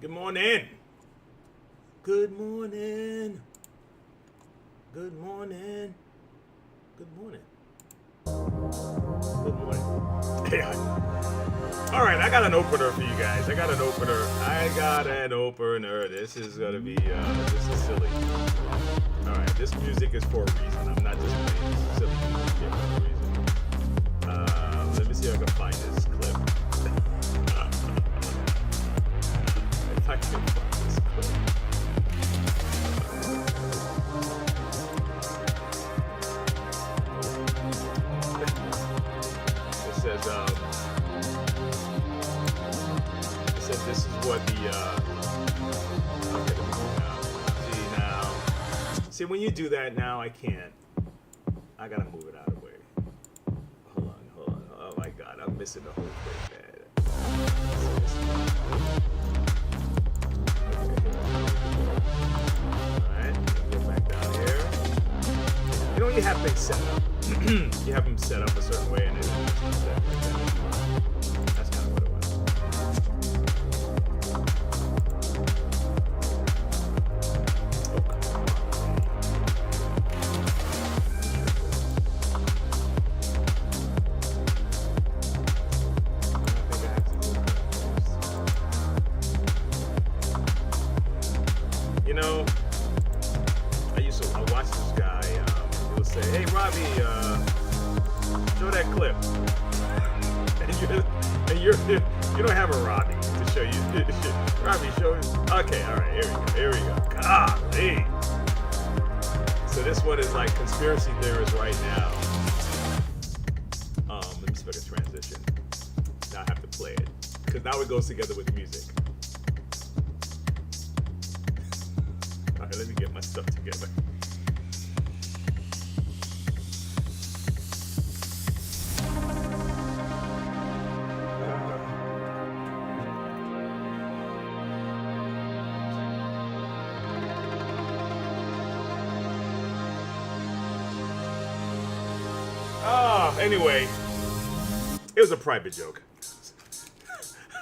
Good morning. Good morning. Good morning. Good morning. Good morning. Yeah. All right, I got an opener for you guys. I got an opener. This is gonna be. This is silly. All right, this music is for a reason. I'm not just playing this silly music here for a reason. Let me see if I can find this clip. If I can find this clip. It says this is what the okay, now. See, when you do that now, I can't. I gotta move it out of the way. Hold on. Oh my God, I'm missing the whole thing, man. Alright, get back down here. You know, you have things set up. You have them set up a certain way, and then it's set like that. That's kind of what it was. You know, I watched this guy. He'll say, "Hey, Robbie, show that clip," and you don't have a Robbie to show you. Robbie, show it. Okay, all right, here we go. Golly. So this one is like conspiracy theorists right now. Let me see if I can transition. Now I have to play it because now it goes together with the music. All right, let me get my stuff together. Anyway, it was a private joke.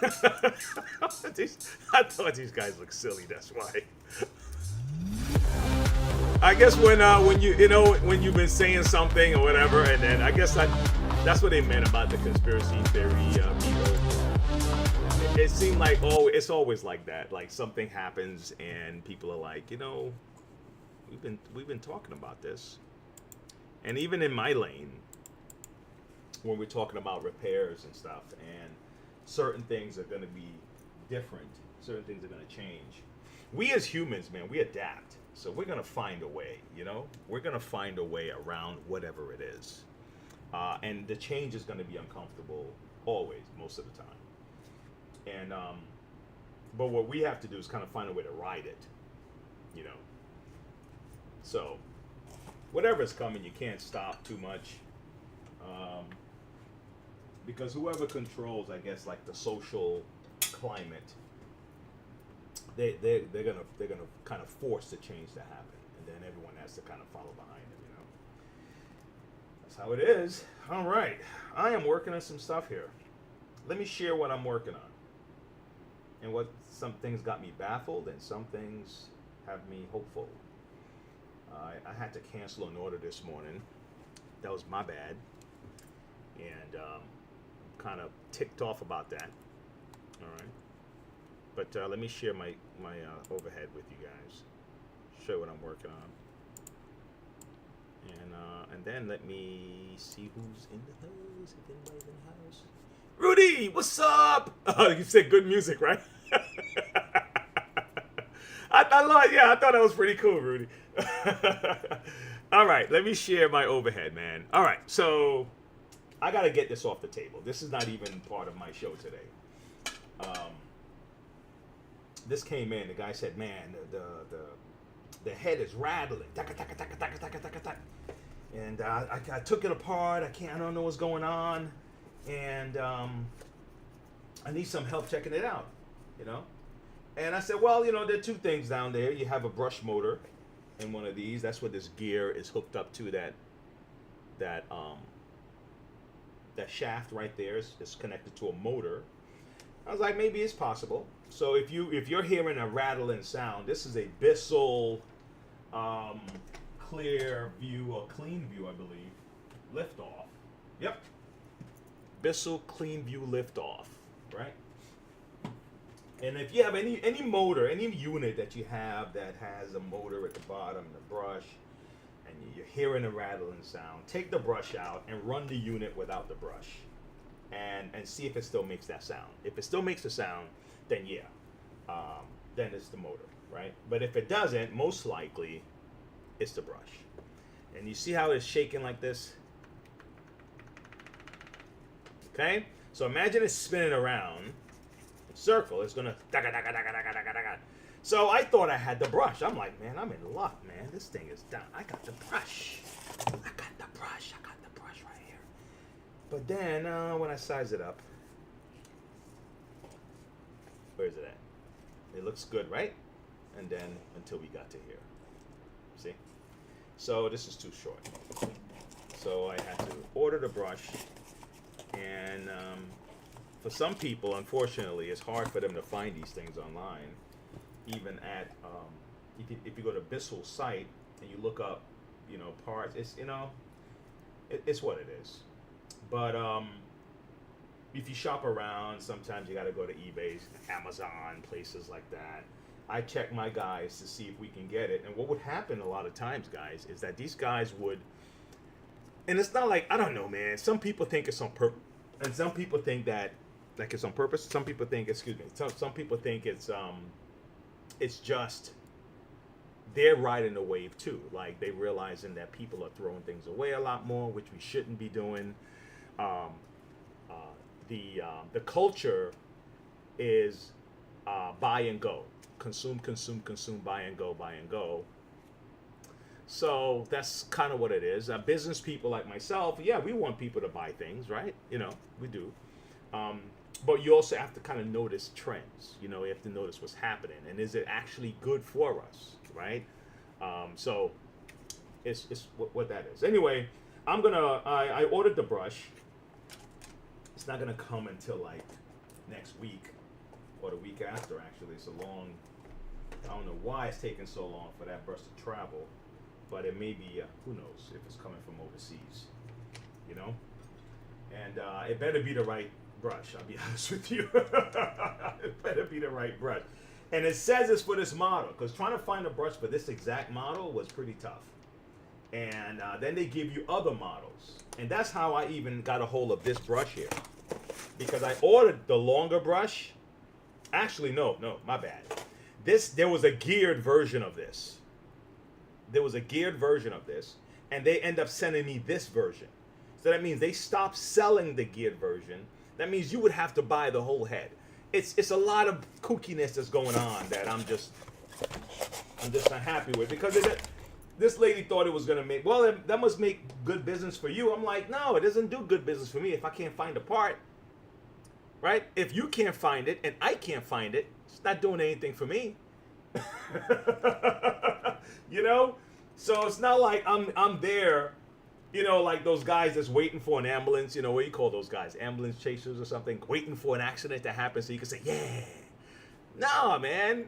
I thought these guys look silly. That's why. I guess when when you've been saying something or whatever, and then I guess that's what they meant about the conspiracy theory people. It seemed like it's always like that. Like something happens and people are like, we've been talking about this, and even in my lane. When we're talking about repairs and stuff, and certain things are going to be different, certain things are going to change. We as humans, man, we adapt. So we're going to find a way, We're going to find a way around whatever it is. And the change is going to be uncomfortable always, most of the time. And, but what we have to do is kind of find a way to ride it, So whatever's coming, you can't stop too much. Because whoever controls, I guess, like the social climate, they're gonna kind of force the change to happen, and then everyone has to kind of follow behind them. That's how it is. All right, I am working on some stuff here. Let me share what I'm working on, and what some things got me baffled, and some things have me hopeful. I had to cancel an order this morning. That was my bad. And I'm kind of ticked off about that. All right. But let me share my overhead with you guys. Show you what I'm working on. And then let me see who's in the house. If anybody's in the house. Rudy, what's up? Oh, you said good music, right? I thought that was pretty cool, Rudy. All right, let me share my overhead, man. All right, so I got to get this off the table. This is not even part of my show today. This came in. The guy said, "Man, the head is rattling." And I took it apart. I don't know what's going on, and I need some help checking it out. And I said, well, there are two things down there. You have a brush motor in one of these. That's what this gear is hooked up to. That shaft right there is connected to a motor. I was like, maybe it's possible. So if you're hearing a rattling sound, this is a Bissell clear view or clean view, I believe. Liftoff. Yep. Bissell clean view liftoff, right? And if you have any motor, any unit that you have that has a motor at the bottom, the brush, and you're hearing a rattling sound, take the brush out and run the unit without the brush, and see if it still makes that sound. If it still makes the sound, then yeah, then it's the motor, right? But if it doesn't, most likely it's the brush. And you see how it's shaking like this? Okay? So imagine it's spinning around. Circle, it's gonna daga, daga, daga, daga, daga, daga. So I thought I had the brush. I'm like, man, I'm in luck, man. This thing is done. I got the brush. I got the brush right here. But then when I size it up, where is it at? It looks good, right? And then until we got to here. See? So this is too short. So I had to order the brush, and for some people, unfortunately, it's hard for them to find these things online. Even at, if you go to Bissell's site and you look up, parts, it's, it's what it is. But if you shop around, sometimes you got to go to eBay, Amazon, places like that. I check my guys to see if we can get it. And what would happen a lot of times, guys, is that these guys would, and it's not like, I don't know, man. Some people think it's on purpose, and some people think that, like, it's on purpose. Some people think, some people think it's just they're riding the wave too. Like, they realizing that people are throwing things away a lot more, which we shouldn't be doing. The culture is buy and go, consume, buy and go. So that's kind of what it is. Business people like myself, yeah, we want people to buy things, right? We do. But you also have to kind of notice trends. You have to notice what's happening, and is it actually good for us, right? So it's what that is. Anyway, I ordered the brush. It's not gonna come until like next week or the week after. Actually, it's a long. I don't know why it's taking so long for that brush to travel, but it may be. Who knows if it's coming from overseas, And it better be the right brush. I'll be honest with you. It better be the right brush. And it says it's for this model, because trying to find a brush for this exact model was pretty tough. And then they give you other models. And that's how I even got a hold of this brush here. Because I ordered the longer brush. Actually, no, my bad. There was a geared version of this. And they end up sending me this version. So that means they stopped selling the geared version. That means you would have to buy the whole head. It's a lot of kookiness that's going on that I'm just not happy with, because this lady thought it was gonna make, well, that must make good business for you. I'm like, no, it doesn't do good business for me if I can't find a part, right? If you can't find it and I can't find it, it's not doing anything for me. So it's not like I'm there. Like those guys that's waiting for an ambulance, what do you call those guys? Ambulance chasers or something, waiting for an accident to happen so you can say, yeah. No, man.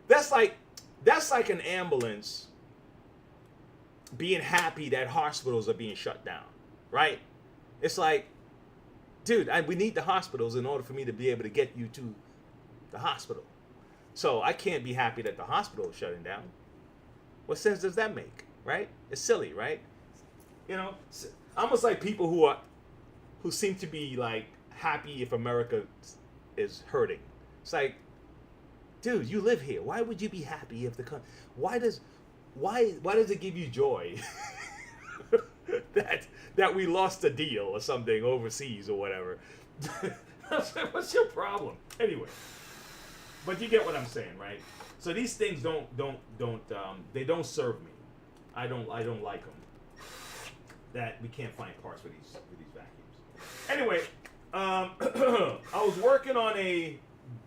That's like an ambulance being happy that hospitals are being shut down, right? It's like, dude, we need the hospitals in order for me to be able to get you to the hospital. So I can't be happy that the hospital is shutting down. What sense does that make? Right? It's silly, right? Almost like people who seem to be like happy if America is hurting. It's like, dude, you live here. Why would you be happy if why does it give you joy that we lost a deal or something overseas or whatever? What's your problem? Anyway, but you get what I'm saying, right? So these things they don't serve me. I don't like them. That we can't find parts for these vacuums. Anyway, I was working on a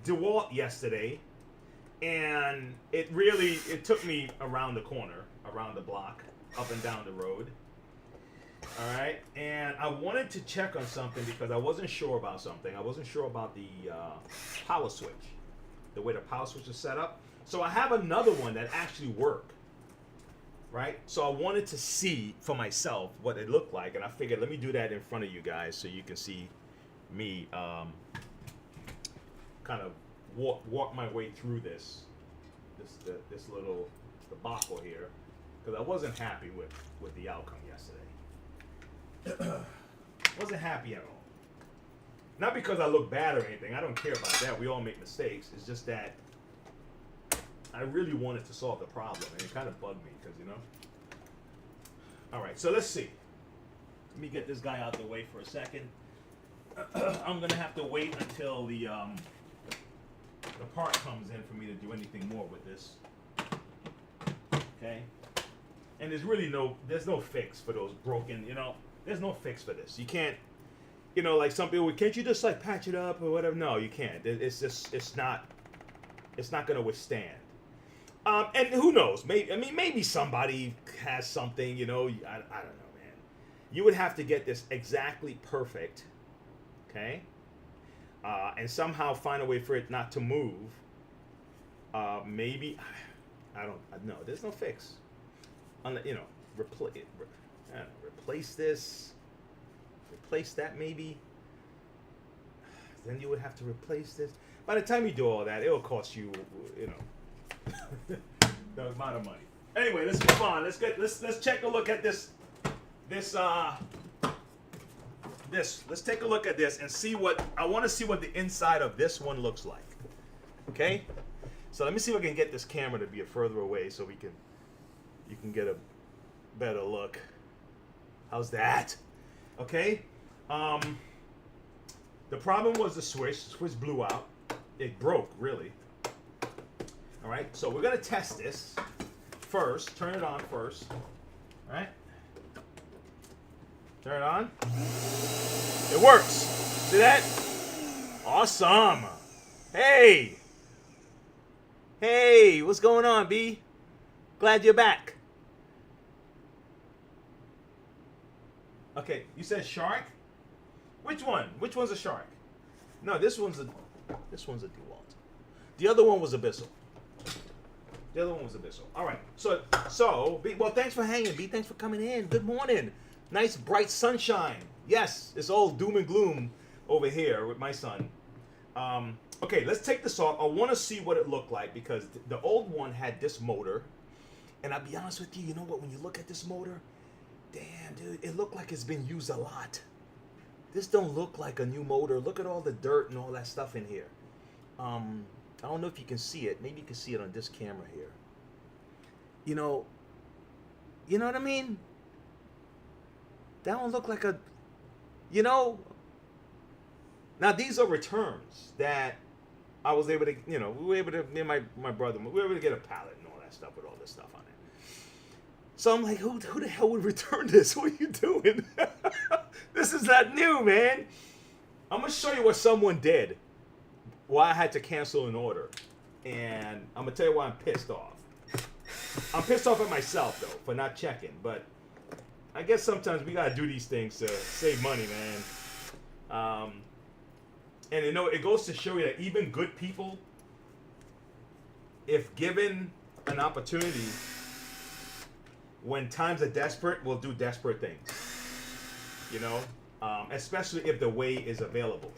Dewalt yesterday, and it took me around the corner, around the block, up and down the road. All right, and I wanted to check on something because I wasn't sure about something. I wasn't sure about the power switch, the way the power switch is set up. So I have another one that actually worked, right? So I wanted to see for myself what it looked like, and I figured let me do that in front of you guys so you can see me kind of walk my way through this little debacle here, because I wasn't happy with the outcome yesterday. Wasn't happy at all. Not because I look bad or anything. I don't care about that. We all make mistakes. It's just that I really wanted to solve the problem, and it kind of bugged me because, you know. All right, so let's see. Let me get this guy out the way for a second. I'm gonna have to wait until the part comes in for me to do anything more with this. Okay. And there's no fix for those broken, you know. There's no fix for this. You can't, you know, like some people, can't you just like patch it up or whatever? No, you can't. It's not going to withstand. And who knows? Maybe somebody has something, you know. I don't know, man. You would have to get this exactly perfect, okay? And somehow find a way for it not to move. Maybe, I don't know. There's no fix. You know, replace this, replace that maybe. Then you would have to replace this. By the time you do all that, it will cost you, you know, the amount of money. Anyway, let's move on. Let's check a look at this. Let's take a look at this and see what I want to see what the inside of this one looks like. Okay, so let me see if I can get this camera to be further away so you can get a better look. How's that? Okay. The problem was the switch. The switch blew out. It broke, really. All right. So we're gonna test this first. Turn it on first. All right. Turn it on. It works. See that? Awesome. Hey. Hey, what's going on, B? Glad you're back. Okay, you said shark? Which one? Which one's a shark? No, this one's a Dewalt. The other one was a Bissell. The other one was a Bissell. All right. So B, well, thanks for hanging, B. Thanks for coming in. Good morning. Nice bright sunshine. Yes, it's all doom and gloom over here with my son. Okay, let's take this off. I want to see what it looked like because the old one had this motor. And I'll be honest with you, you know what? When you look at this motor, damn, dude, it looked like it's been used a lot. This don't look like a new motor. Look at all the dirt and all that stuff in here. I don't know if you can see it. Maybe you can see it on this camera here. You know what I mean? That don't look like a, you know. Now these are returns that I was able to, you know, we were able to, me and my brother, we were able to get a pallet and all that stuff with all this stuff on it. So I'm like, who the hell would return this? What are you doing? This is not new, man. I'm going to show you what someone did. Why I had to cancel an order. And I'm going to tell you why I'm pissed off. I'm pissed off at myself, though, for not checking. But I guess sometimes we got to do these things to save money, man. And, you know, it goes to show you that even good people, if given an opportunity, when times are desperate, will do desperate things. You know? Especially if the way is available.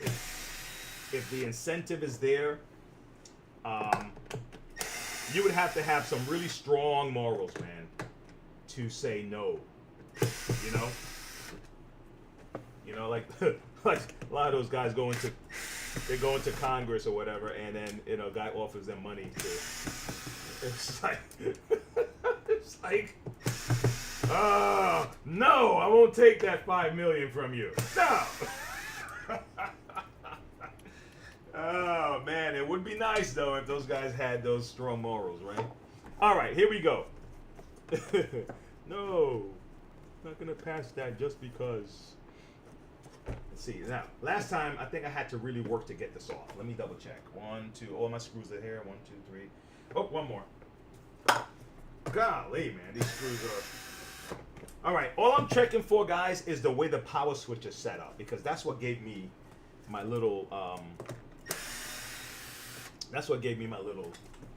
If the incentive is there, you would have to have some really strong morals, man, to say no. You know? You know, like like a lot of those guys go into Congress or whatever, and then, you know, a guy offers them money to. It's like, no, I won't take that $5 million from you. No. Oh man, it would be nice though if those guys had those strong morals, right? All right, here we go. No, not gonna pass that just because. Let's see. Now, last time I think I had to really work to get this off. Let me double check. 1, 2. All my screws are here. 1, 2, 3. Oh, one more. Golly, man, these screws All right, all I'm checking for, guys, is the way the power switch is set up, because that's what gave me my little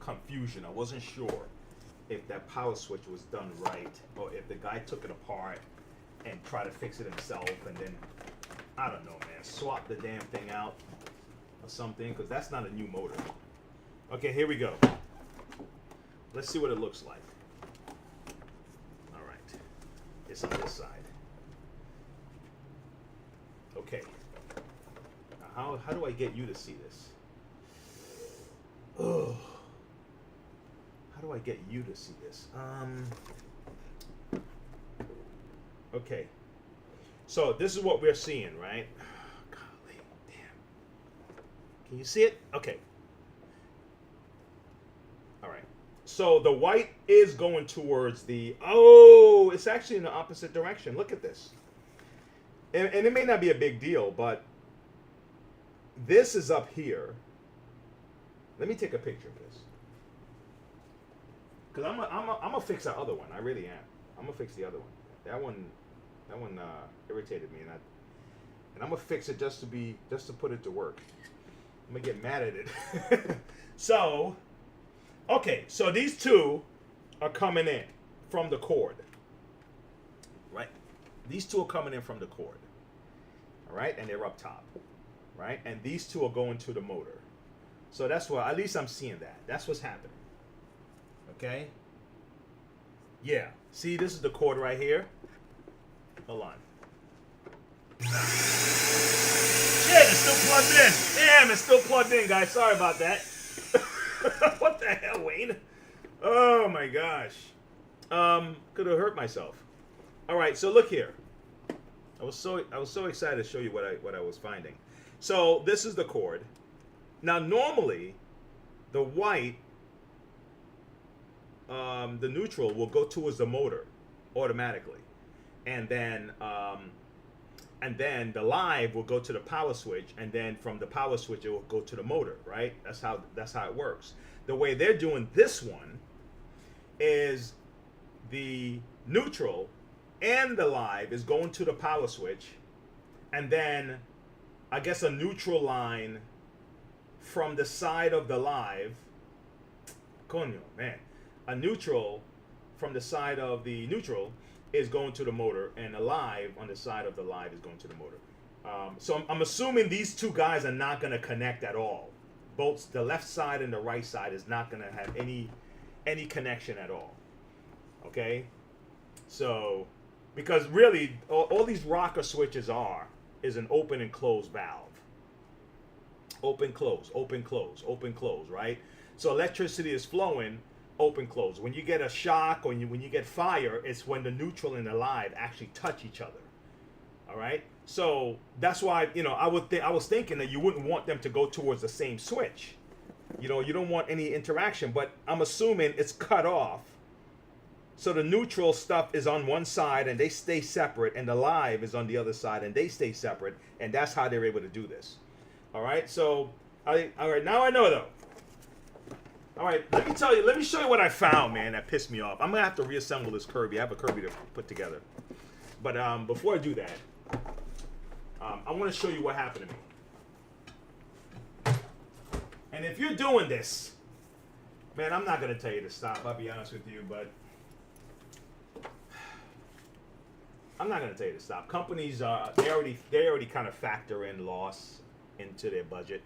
confusion. I wasn't sure if that power switch was done right, or if the guy took it apart and tried to fix it himself, and then, I don't know, man, swap the damn thing out or something, because that's not a new motor. Okay, here we go. Let's see what it looks like. All right, it's on this side. Okay. Now how do I get you to see this? Oh. How do I get you to see this? Okay. So this is what we're seeing, right? Golly, damn. Can you see it? Okay. All right. So the white is going towards the, oh, it's actually in the opposite direction. Look at this. And it may not be a big deal, but this is up here. Let me take a picture of this. Because I'm gonna fix that other one. I really am. I'm gonna fix the other one. That one irritated me, and I'm gonna fix it just to put it to work. I'm gonna get mad at it. So, okay, so these two are coming in from the cord, right? These two are coming in from the cord, all right, and they're up top, right? And these two are going to the motor. So that's what, at least I'm seeing that. That's what's happening. Okay. Yeah. See, this is the cord right here. Hold on. Shit, it's still plugged in. Damn, it's still plugged in, guys. Sorry about that. What the hell, Wayne? Oh my gosh. Could have hurt myself. All right, so look here. I was so excited to show you what I was finding. So this is the cord. Now normally, the white, the neutral will go towards the motor automatically, and then the live will go to the power switch, and then from the power switch it will go to the motor. Right? That's how it works. The way they're doing this one is the neutral and the live is going to the power switch, and then I guess a neutral line from the side of the live. Coño, man. A neutral from the side of the neutral is going to the motor, and a live on the side of the live is going to the motor. So I'm assuming these two guys are not going to connect at all. Both the left side and the right side is not going to have any connection at all. Okay? So, because really, all these rocker switches is an open and close valve. Open, close, open, close, open, close, right? So electricity is flowing, open, close. When you get a shock or when you get fire, it's when the neutral and the live actually touch each other. All right? So that's why, I was thinking that you wouldn't want them to go towards the same switch. You don't want any interaction, but I'm assuming it's cut off. So the neutral stuff is on one side and they stay separate, and the live is on the other side and they stay separate, and that's how they're able to do this. All right, so, all right, now I know though. All right, let me show you what I found, man, that pissed me off. I'm gonna have to reassemble this Kirby. I have a Kirby to put together. But before I do that, I want to show you what happened to me. And if you're doing this, man, I'm not gonna tell you to stop. I'll be honest with you, but I'm not gonna tell you to stop. Companies they already kind of factor in loss into their budget.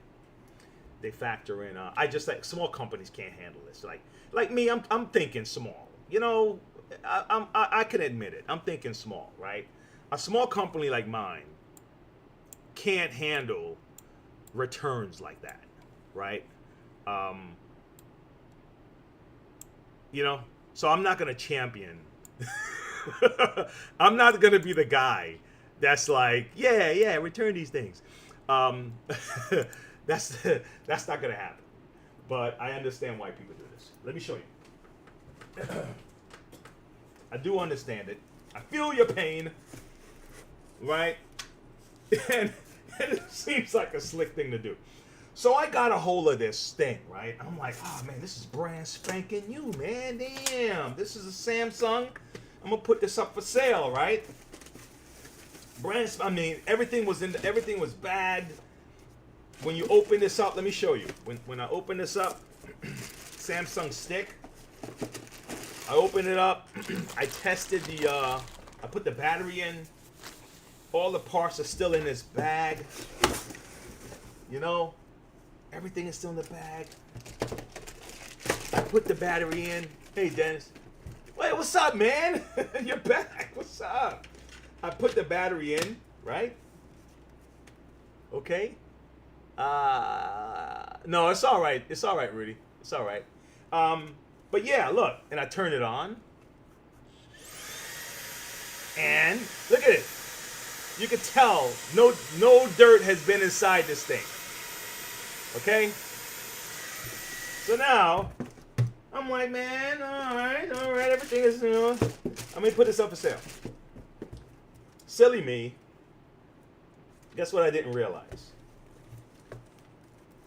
They factor in. I just like small companies can't handle this. Like me, I'm thinking small. I can admit it. I'm thinking small, right? A small company like mine can't handle returns like that, right? So I'm not gonna champion. I'm not gonna be the guy that's like, yeah, return these things. That's not gonna happen. But I understand why people do this. Let me show you. I do understand it. I feel your pain, right? And it seems like a slick thing to do. So I got a hold of this thing, right? I'm like, oh man, this is brand spanking new, man. Damn, this is a Samsung. I'm gonna put this up for sale, right? I mean, everything was bagged. When you open this up, let me show you. When I open this up, Samsung stick. I open it up. I tested I put the battery in. All the parts are still in this bag. You know, everything is still in the bag. I put the battery in. Hey, Dennis. Wait, what's up, man? You're back. What's up? I put the battery in, right? Okay. No, it's all right. It's all right, Rudy. It's all right. But yeah, look, and I turn it on, and look at it. You can tell no dirt has been inside this thing. Okay. So now I'm like, man, all right, everything is, I'm gonna put this up for sale. Silly me. Guess what I didn't realize?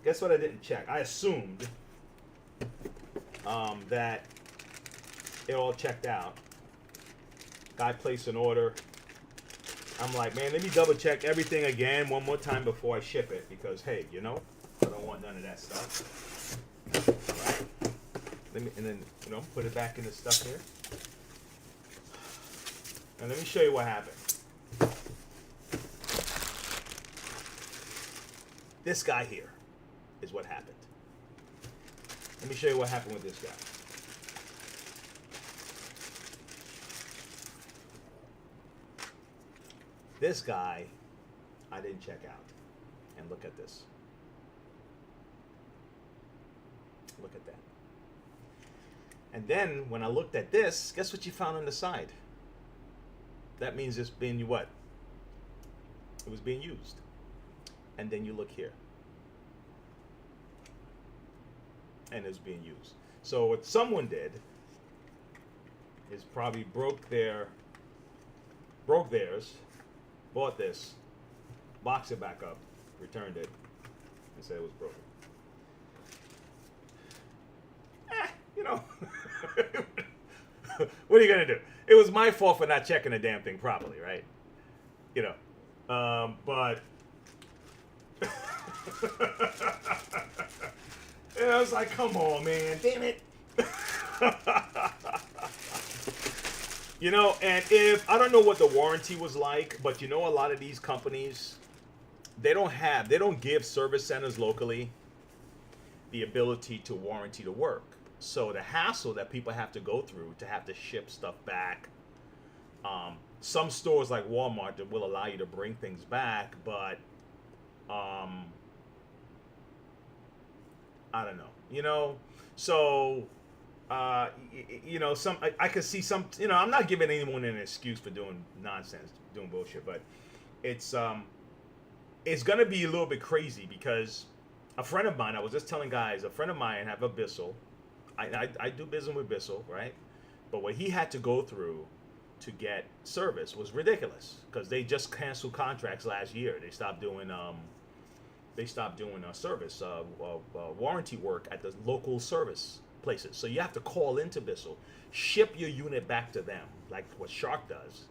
Guess what I didn't check? I assumed that it all checked out. Guy placed an order. I'm like, man, let me double check everything again one more time before I ship it, because hey, I don't want none of that stuff. All right. And then put it back in the stuff here. And let me show you what happened. This guy here is what happened. Let me show you what happened with this guy. This guy, I didn't check out. And look at this. Look at that. And then when I looked at this, guess what you found on the side? That means it's being what? It was being used. And then you look here. And it's being used. So what someone did is probably broke theirs, bought this, boxed it back up, returned it, and said it was broken. What are you gonna do? It was my fault for not checking the damn thing properly, right? But and I was like, come on, man, damn it. And if I don't know what the warranty was like, but a lot of these companies, they don't give service centers locally the ability to warranty the work. So the hassle that people have to go through to have to ship stuff back. Some stores like Walmart that will allow you to bring things back, but I don't know. So I could see some. I'm not giving anyone an excuse for doing nonsense, doing bullshit, but it's gonna be a little bit crazy because a friend of mine, I was just telling guys, a friend of mine have a Bissell. I do business with Bissell, right? But what he had to go through to get service was ridiculous because they just canceled contracts last year. They stopped doing service warranty work at the local service places. So you have to call into Bissell, ship your unit back to them, like what Shark does.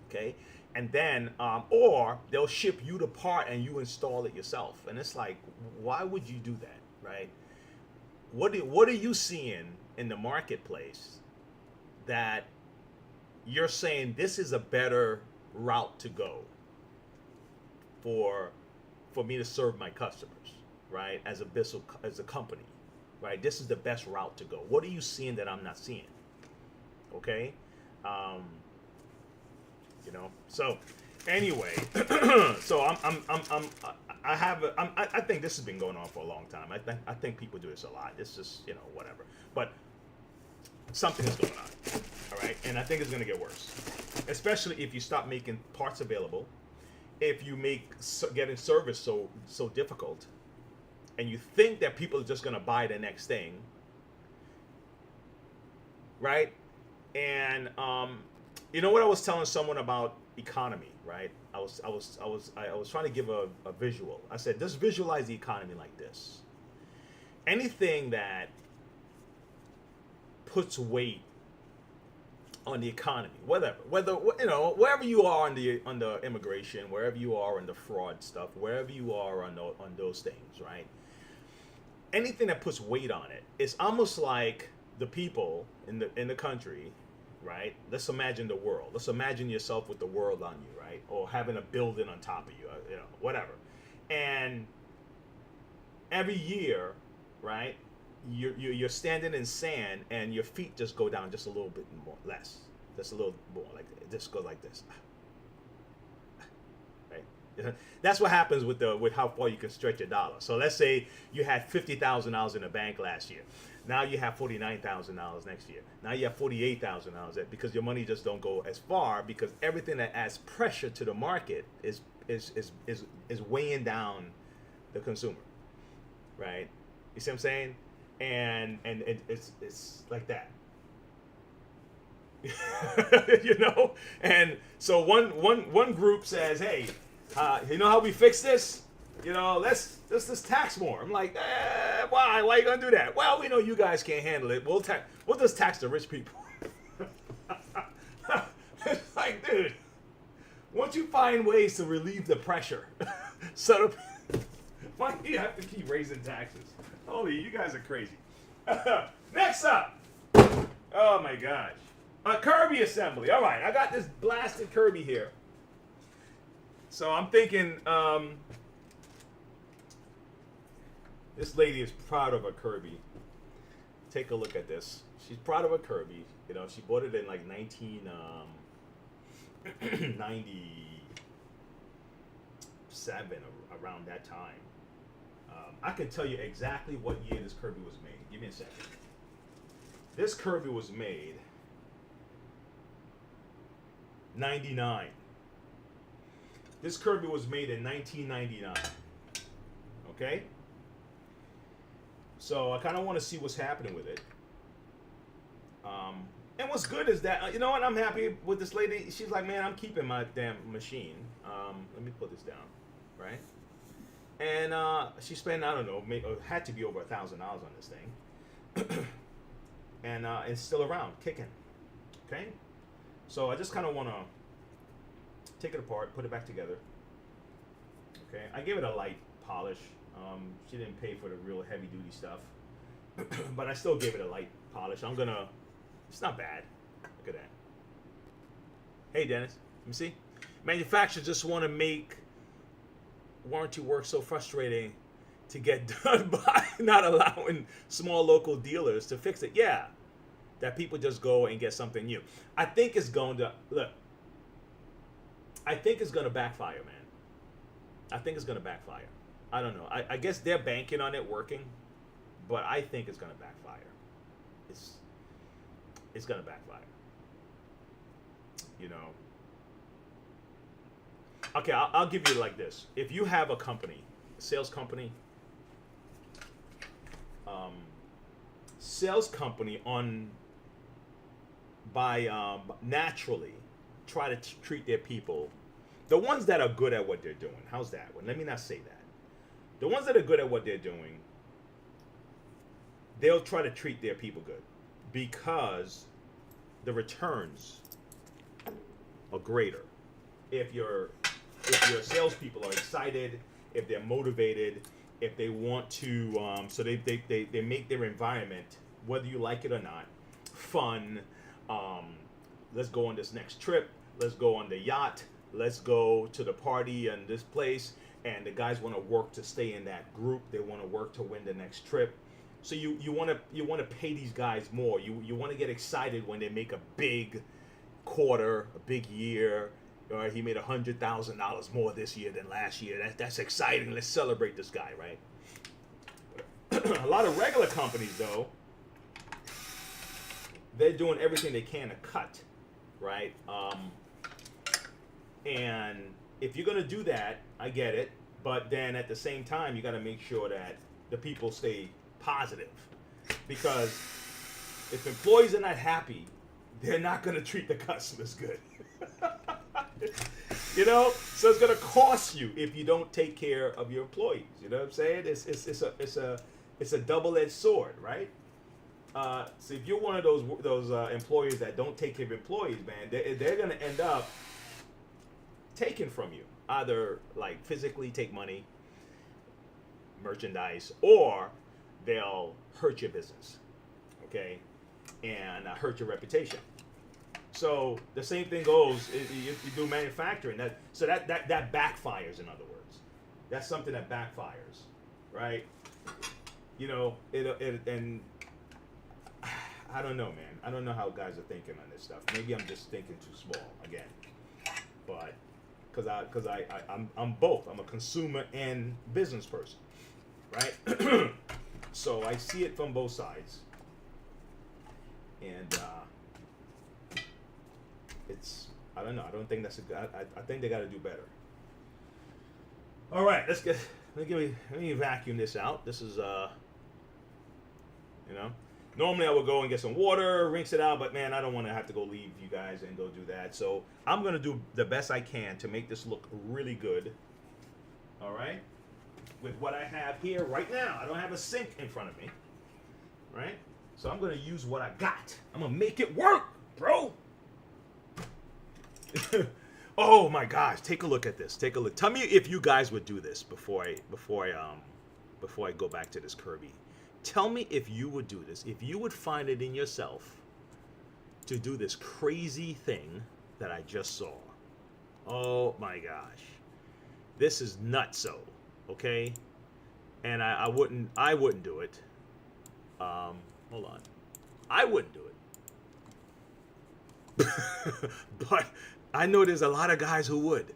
Okay, and then or they'll ship you the part and you install it yourself. And it's like, why would you do that, right? What are you seeing in the marketplace that you're saying this is a better route to go for me to serve my customers, right? As a Bissell, as a company, right? This is the best route to go. What are you seeing that I'm not seeing? Okay, So anyway, so I think this has been going on for a long time. I think people do this a lot. It's just whatever. But something is going on, all right? And I think it's going to get worse, especially if you stop making parts available. If you make getting service so difficult, and you think that people are just going to buy the next thing, right? And what I was telling someone about economy, right? I was trying to give a visual. I said, just visualize the economy like this. Anything that puts weight on the economy, whether wherever you are on the immigration, wherever you are on the fraud stuff, wherever you are on those things, right? Anything that puts weight on it, it's almost like the people in the country, right? Let's imagine the world. Let's imagine yourself with the world on you, right? Or having a building on top of you, whatever. And every year, right? You're standing in sand and your feet just go down just a little bit more, less, just a little more, like it just goes like this, right? That's what happens with how far you can stretch your dollar. So let's say you had $50,000 in the bank last year. Now you have $49,000 next year. Now you have $48,000 because your money just don't go as far, because everything that adds pressure to the market is weighing down the consumer, right? You see what I'm saying? And it's like that. And so one group says, hey, you know how we fix this? Let's tax more. I'm like, why are you gonna do that? Well, we know you guys can't handle it. We'll just tax the rich people. It's like, dude, once you find ways to relieve the pressure, so why do you have to keep raising taxes? Holy, you guys are crazy. Next up. Oh my gosh. A Kirby assembly. All right, I got this blasted Kirby here. So I'm thinking, this lady is proud of her Kirby. Take a look at this. She's proud of her Kirby. She bought it in like 1997, around that time. I can tell you exactly what year this Kirby was made. Give me a second. This Kirby was made 99. This Kirby was made in 1999. Okay? So I kind of want to see what's happening with it. And what's good is that, you know what, I'm happy with this lady. She's like, man, I'm keeping my damn machine. Let me put this down, right? And she spent, I don't know, had to be over $1,000 on this thing. And it's still around, kicking. Okay? So I just kind of want to take it apart, put it back together. Okay? I gave it a light polish. She didn't pay for the real heavy duty stuff. But I still gave it a light polish. It's not bad. Look at that. Hey, Dennis. Let me see. Manufacturers just want to make warranty work so frustrating to get done by not allowing small local dealers to fix it. Yeah, that people just go and get something new. I think it's going to backfire, man. I think it's going to backfire. I don't know. I guess they're banking on it working, but I think it's going to backfire. It's going to backfire. Okay, I'll give you like this. If you have a company, sales company naturally try to treat their people, the ones that are good at what they're doing. How's that one? Let me not say that. The ones that are good at what they're doing, they'll try to treat their people good because the returns are greater. If your salespeople are excited, if they're motivated, if they want to, so they make their environment, whether you like it or not, fun. Let's go on this next trip. Let's go on the yacht. Let's go to the party and this place. And the guys want to work to stay in that group. They want to work to win the next trip. So you want to pay these guys more. You want to get excited when they make a big quarter, a big year. All right, he made $100,000 more this year than last year. That's exciting. Let's celebrate this guy, right? A lot of regular companies, though, they're doing everything they can to cut, right? And if you're gonna do that, I get it. But then at the same time, you got to make sure that the people stay positive, because if employees are not happy, they're not gonna treat the customers good. So it's gonna cost you if you don't take care of your employees. You know what I'm saying? It's a double-edged sword, right? So if you're one of those employers that don't take care of employees, man, they're gonna end up taking from you, either like physically take money, merchandise, or they'll hurt your business, okay, and hurt your reputation. So the same thing goes if you do manufacturing. That backfires. In other words, that's something that backfires, right? You know, and I don't know, man. I don't know how guys are thinking on this stuff. Maybe I'm just thinking too small again, but because I'm both. I'm a consumer and business person, right? So I see it from both sides, and I don't know. I don't think that's a good. I think they got to do better. All right, let me vacuum this out. This is normally I would go and get some water, rinse it out, but man, I don't want to have to go leave you guys and go do that. So I'm gonna do the best I can to make this look really good. All right, with what I have here right now. I don't have a sink in front of me, right? So I'm gonna use what I got. I'm gonna make it work, bro. Oh my gosh, take a look at this. Take a look. Tell me if you guys would do this before I go back to this Kirby. Tell me if you would do this. If you would find it in yourself to do this crazy thing that I just saw. Oh my gosh. This is nutso, okay? And I wouldn't do it. Hold on. I wouldn't do it. But I know there's a lot of guys who would,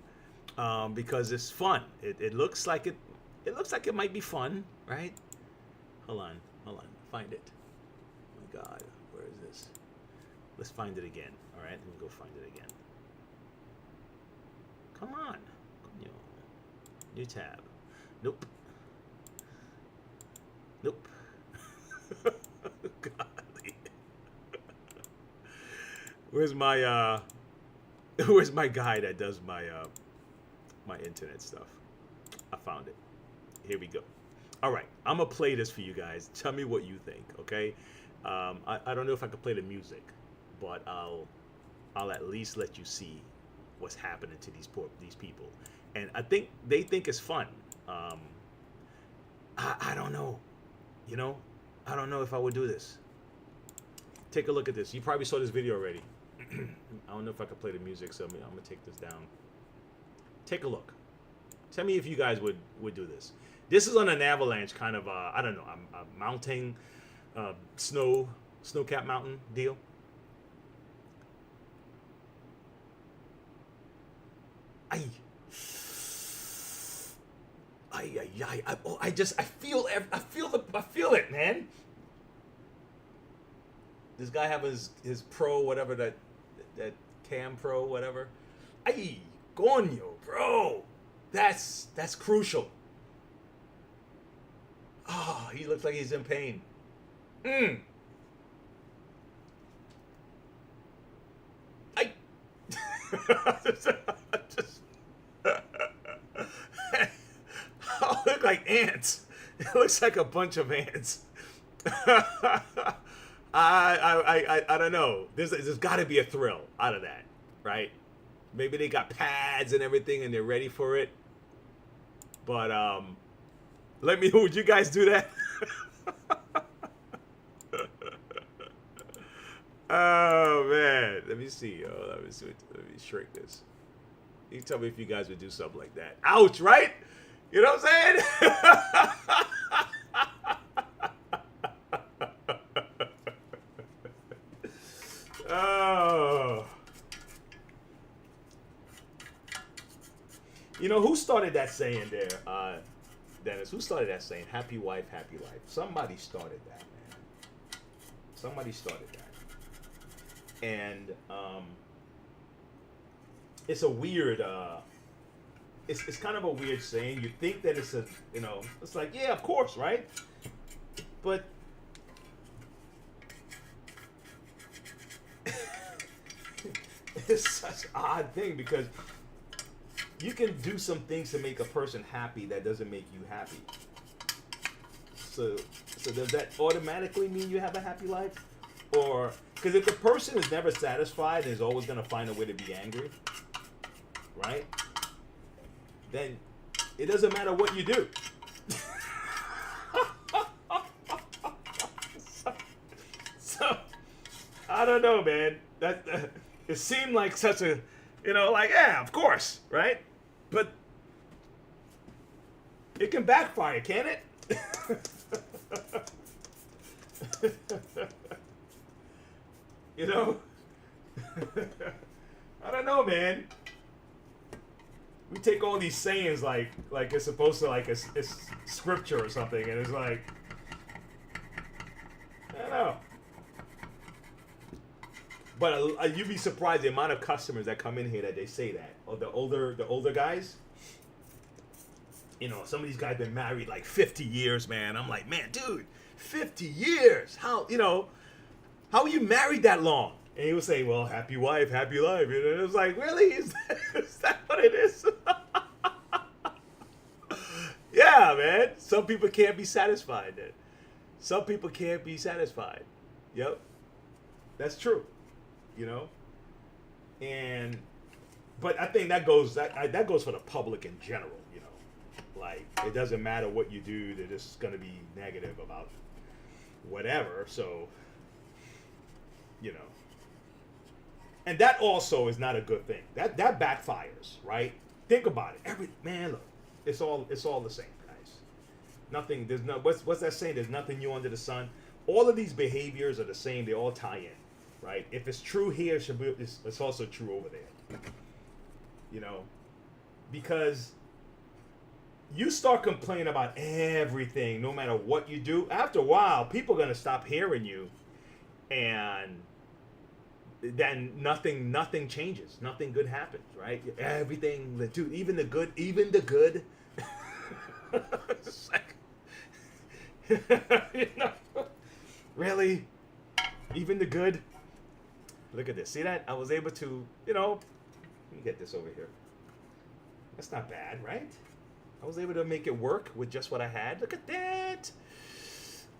because it's fun. It looks like it might be fun, right? Hold on, find it. Oh my God, where is this? Let's find it again. All right, let me go find it again. Come on, new tab. Nope. Golly. Where's my guy that does my my internet stuff? I found it. Here we go. All right, I'm gonna play this for you guys. Tell me what you think, okay? I don't know if I could play the music, but I'll at least let you see what's happening to these people, and I think they think it's fun. I don't know, I don't know if I would do this. Take a look at this. You probably saw this video already. I don't know if I could play the music, so I'm gonna take this down. Take a look. Tell me if you guys would do this. This is on an avalanche kind of, I don't know, a mountain, snow-capped mountain deal. I feel it, man. This guy have his pro, whatever that Cam Pro, whatever. Ay, coño, bro. That's crucial. Oh, he looks like he's in pain. I look like ants. It looks like a bunch of ants. I don't know. There's got to be a thrill out of that, right? Maybe they got pads and everything and they're ready for it. But would you guys do that? Oh man, let me see. Let me shrink this. You tell me if you guys would do something like that. Ouch, right? You know what I'm saying? Oh. Who started that saying there, Dennis? Who started that saying? Happy wife, happy life. Somebody started that, man. Somebody started that. And it's a weird, it's kind of a weird saying. You think that it's it's like, yeah, of course, right? But it's such an odd thing because you can do some things to make a person happy that doesn't make you happy. So does that automatically mean you have a happy life? Or because if the person is never satisfied and is always going to find a way to be angry, right? Then it doesn't matter what you do. so I don't know, man. That it seemed like such a, like, yeah, of course, right? But it can backfire, can't it? I don't know, man. We take all these sayings like it's supposed to, like it's scripture or something, and it's like, I don't know. But you'd be surprised the amount of customers that come in here that they say that. Or the older guys. Some of these guys been married like 50 years, man. I'm like, man, dude, 50 years. How are you married that long? And he would say, well, happy wife, happy life. It was like, really? Is that what it is? Yeah, man. Some people can't be satisfied then. Some people can't be satisfied. Yep. That's true. But I think that goes for the public in general, Like, it doesn't matter what you do, they're just going to be negative about whatever. So, and that also is not a good thing. That backfires, right? Think about it. Look, it's all the same, guys. Nothing. There's no. What's that saying? There's nothing new under the sun. All of these behaviors are the same. They all tie in, right? If it's true here, it's also true over there. Because you start complaining about everything, no matter what you do. After a while, people are gonna stop hearing you, and then nothing changes. Nothing good happens, right? Everything, dude, even the good. It's like, really, even the good. Look at this. See that? I was able to, let me get this over here. That's not bad, right? I was able to make it work with just what I had. Look at that.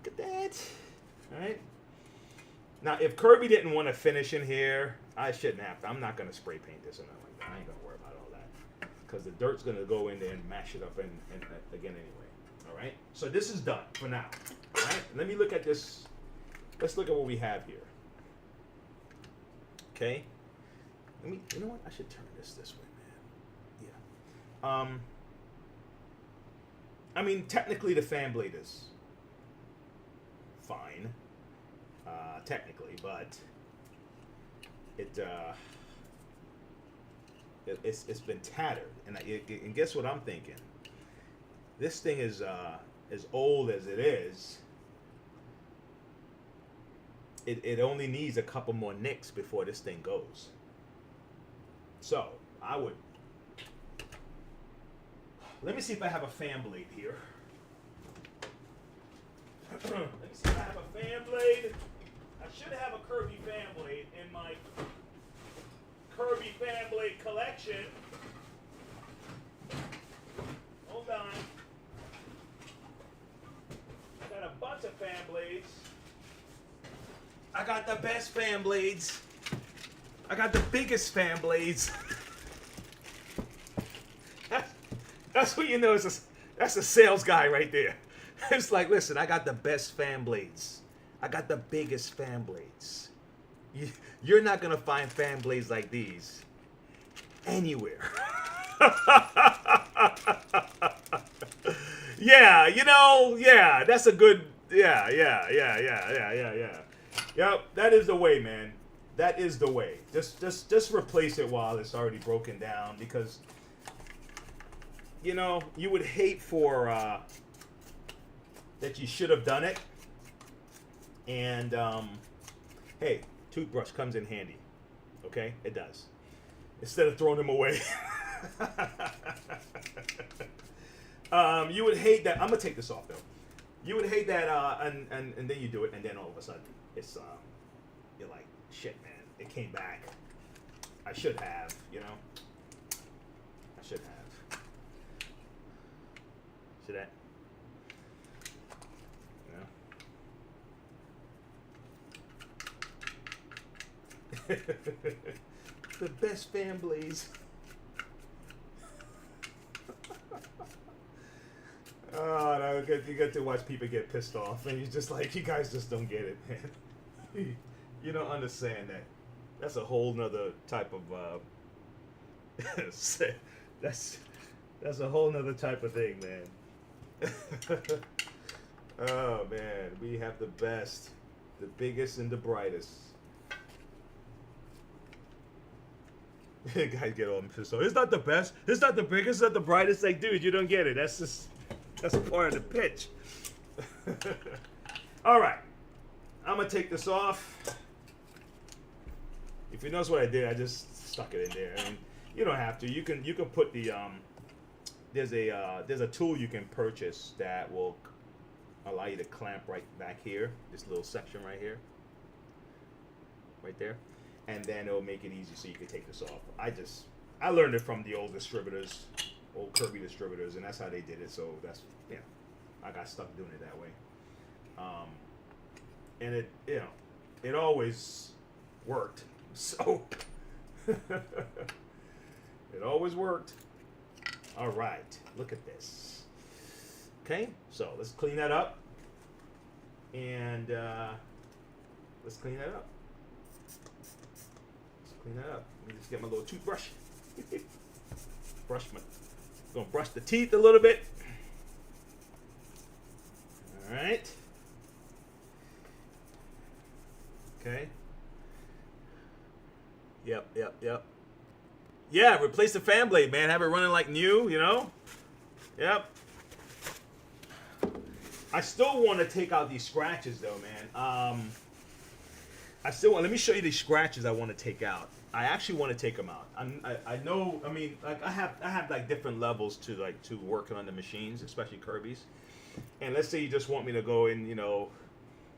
Look at that. All right. Now, if Kirby didn't want to finish in here, I shouldn't have to. I'm not going to spray paint this or nothing like that. I ain't going to worry about all that. Because the dirt's going to go in there and mash it up and again anyway. All right. So this is done for now. All right. Let me look at this. Let's look at what we have here. Okay. You know what? I should turn this way, man. Yeah. I mean, technically the fan blade is fine, technically, but it's been tattered, and guess what I'm thinking? This thing is as old as it is. It only needs a couple more nicks before this thing goes. So I would. Let me see if I have a fan blade here. Let me see if I have a fan blade. I should have a Kirby fan blade in my Kirby fan blade collection. Hold on. I got a bunch of fan blades. I got the best fan blades. I got the biggest fan blades. That's what you know. That's a sales guy right there. It's like, listen, I got the best fan blades. I got the biggest fan blades. You're not going to find fan blades like these anywhere. Yeah, that's a good, yeah. Yep, that is the way, man. That is the way. Just replace it while it's already broken down, because you would hate for that you should have done it. And hey, toothbrush comes in handy. Okay, it does. Instead of throwing them away. You would hate that. I'm gonna take this off though. You would hate that, and then you do it, and then all of a sudden it's you're like, shit, man, it came back. I should have, I should have. See that? The best fan blaze. Oh, no, you get to watch people get pissed off, and you're just like, you guys just don't get it, man. You don't understand that. That's a whole nother type of that's a whole nother type of thing, man. Oh man, we have the best, the biggest, and the brightest. Guys get all pissed off. It's not the best. It's not the biggest. It's not the brightest. Like, dude, you don't get it. That's part of the pitch. All right, I'm gonna take this off. If you notice what I did, I just stuck it in there. I mean, you don't have to. You can put the there's a tool you can purchase that will allow you to clamp right back here, this little section right here, right there, and then it'll make it easy so you can take this off. I learned it from the old distributors, old Kirby distributors, and that's how they did it. So that's, yeah, I got stuck doing it that way. And it always worked. So it always worked. All right, look at this. Okay, so let's clean that up, and let's clean that up. Let me just get my little toothbrush. Gonna brush the teeth a little bit. All right. Okay. Yep. Yeah, replace the fan blade, man. Have it running like new, you know? Yep. I still want to take out these scratches, though, man. Let me show you these scratches I want to take out. I actually want to take them out. I know, I mean, like I have like different levels to working on the machines, especially Kirby's. And let's say you just want me to go in, you know,